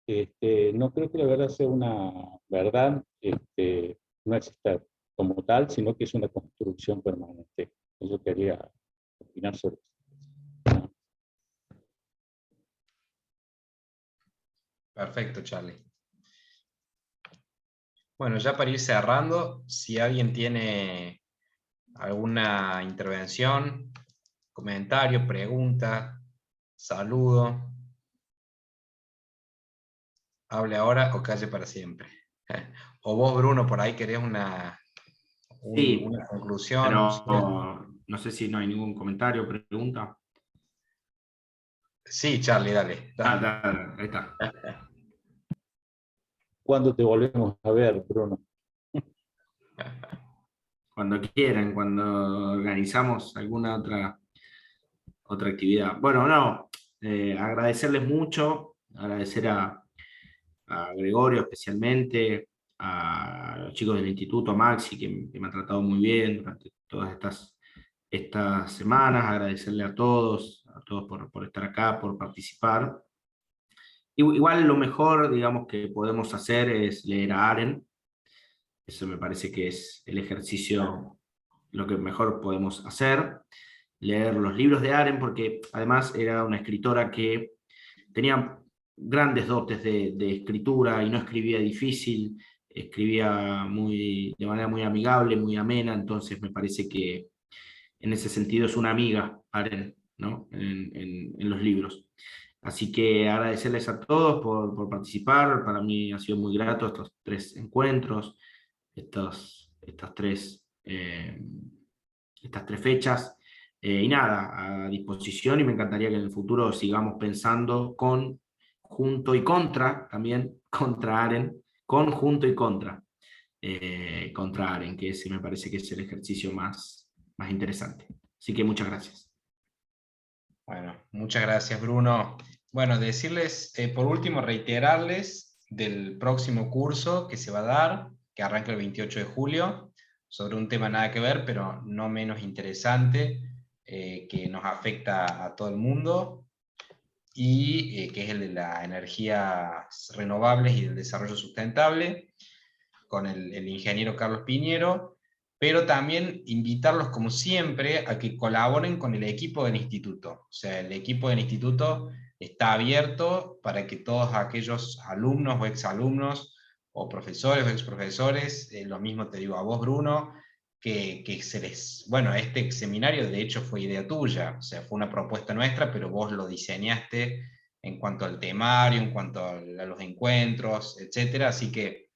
No creo que la verdad sea una verdad, no exista como tal, sino que es una construcción permanente. Eso quería opinar sobre eso. Perfecto, Charlie. Bueno, ya para ir cerrando, si alguien tiene alguna intervención, comentario, pregunta, saludo, hable ahora o calle para siempre. O vos, Bruno, por ahí querés Sí, una conclusión, un cierre. pero no sé si no hay ningún comentario, pregunta. Sí, Charlie, dale, Ah, dale. ahí está. ¿Cuándo te volvemos a ver, Bruno? Cuando quieran, cuando organizamos alguna otra actividad. Bueno, no, agradecerles mucho, agradecer a Gregorio especialmente, a los chicos del instituto, a Maxi, que me ha tratado muy bien durante todas estas semanas, agradecerle a todos por estar acá, por participar. Igual lo mejor, digamos, que podemos hacer es leer a Aren. Eso me parece que es el ejercicio, lo que mejor podemos hacer. Leer los libros de Aren, porque además era una escritora que tenía grandes dotes de escritura y no escribía difícil, escribía de manera muy amigable, muy amena, entonces me parece que en ese sentido es una amiga, Aren, ¿no? En los libros. Así que agradecerles a todos por participar. Para mí ha sido muy grato estos 3 encuentros, estas estas 3 fechas. Y nada, a disposición, y me encantaría que en el futuro sigamos pensando junto y contra, también contra Aren, junto y contra Aren, que ese me parece que es el ejercicio más interesante. Así que muchas gracias. Bueno, muchas gracias, Bruno. Bueno, decirles, por último, reiterarles del próximo curso que se va a dar, que arranca el 28 de julio, sobre un tema nada que ver, pero no menos interesante, que nos afecta a todo el mundo, y que es el de las energías renovables y del desarrollo sustentable, con el ingeniero Carlos Piñero, pero también invitarlos, como siempre, a que colaboren con el equipo del instituto. O sea, el equipo del instituto está abierto para que todos aquellos alumnos o exalumnos, o profesores o exprofesores, lo mismo te digo a vos, Bruno, que se les... Bueno, este seminario de hecho fue idea tuya, o sea, fue una propuesta nuestra, pero vos lo diseñaste en cuanto al temario, en cuanto a los encuentros, etcétera. Así que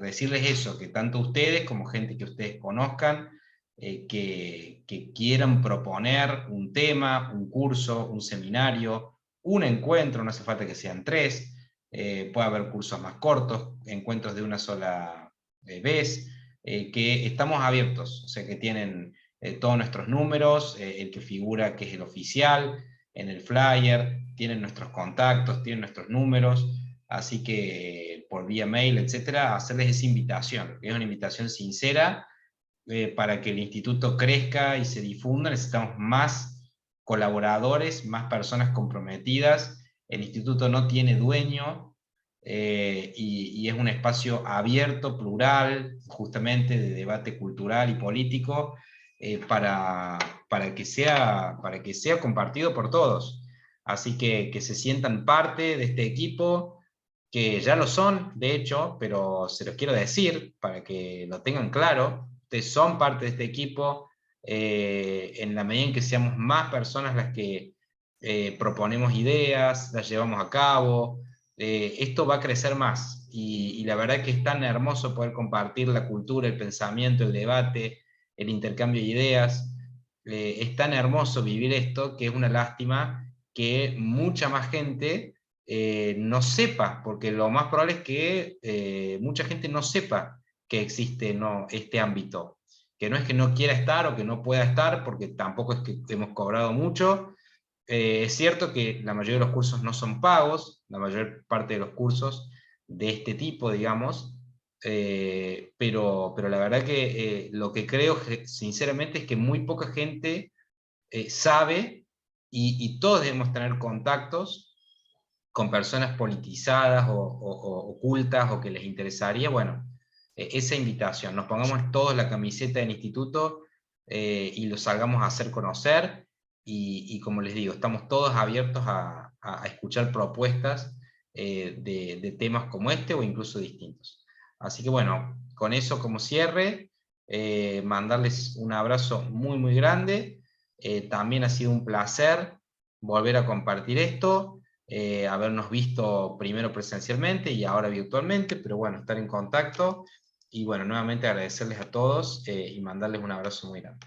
decirles eso, que tanto ustedes como gente que ustedes conozcan, que quieran proponer un tema, un curso, un seminario, un encuentro, no hace falta que sean 3, puede haber cursos más cortos, encuentros de una sola vez, que estamos abiertos, o sea que tienen todos nuestros números, el que figura que es el oficial, en el flyer, tienen nuestros contactos, tienen nuestros números, así que por vía mail, etcétera, hacerles esa invitación, que es una invitación sincera, para que el instituto crezca y se difunda. Necesitamos más colaboradores, más personas comprometidas. El instituto no tiene dueño, y es un espacio abierto, plural, justamente de debate cultural y político, para que sea compartido por todos. Así que se sientan parte de este equipo, que ya lo son, de hecho, pero se los quiero decir para que lo tengan claro. Ustedes son parte de este equipo, en la medida en que seamos más personas las que proponemos ideas, las llevamos a cabo, esto va a crecer más, y la verdad que es tan hermoso poder compartir la cultura, el pensamiento, el debate, el intercambio de ideas. Es tan hermoso vivir esto, que es una lástima que mucha más gente no sepa, porque lo más probable es que mucha gente no sepa que existe, ¿no?, este ámbito, que no es que no quiera estar o que no pueda estar, porque tampoco es que hemos cobrado mucho. Es cierto que la mayoría de los cursos no son pagos, la mayor parte de los cursos de este tipo, digamos, pero la verdad que lo que creo sinceramente es que muy poca gente sabe, y todos debemos tener contactos con personas politizadas o ocultas, o que les interesaría. Bueno, esa invitación, nos pongamos todos la camiseta del instituto, y lo salgamos a hacer conocer, y como les digo, estamos todos abiertos a escuchar propuestas, de temas como este o incluso distintos. Así que bueno, con eso como cierre, mandarles un abrazo muy muy grande. También ha sido un placer volver a compartir esto, habernos visto primero presencialmente y ahora virtualmente, pero bueno, estar en contacto. Y bueno, nuevamente agradecerles a todos y mandarles un abrazo muy grande.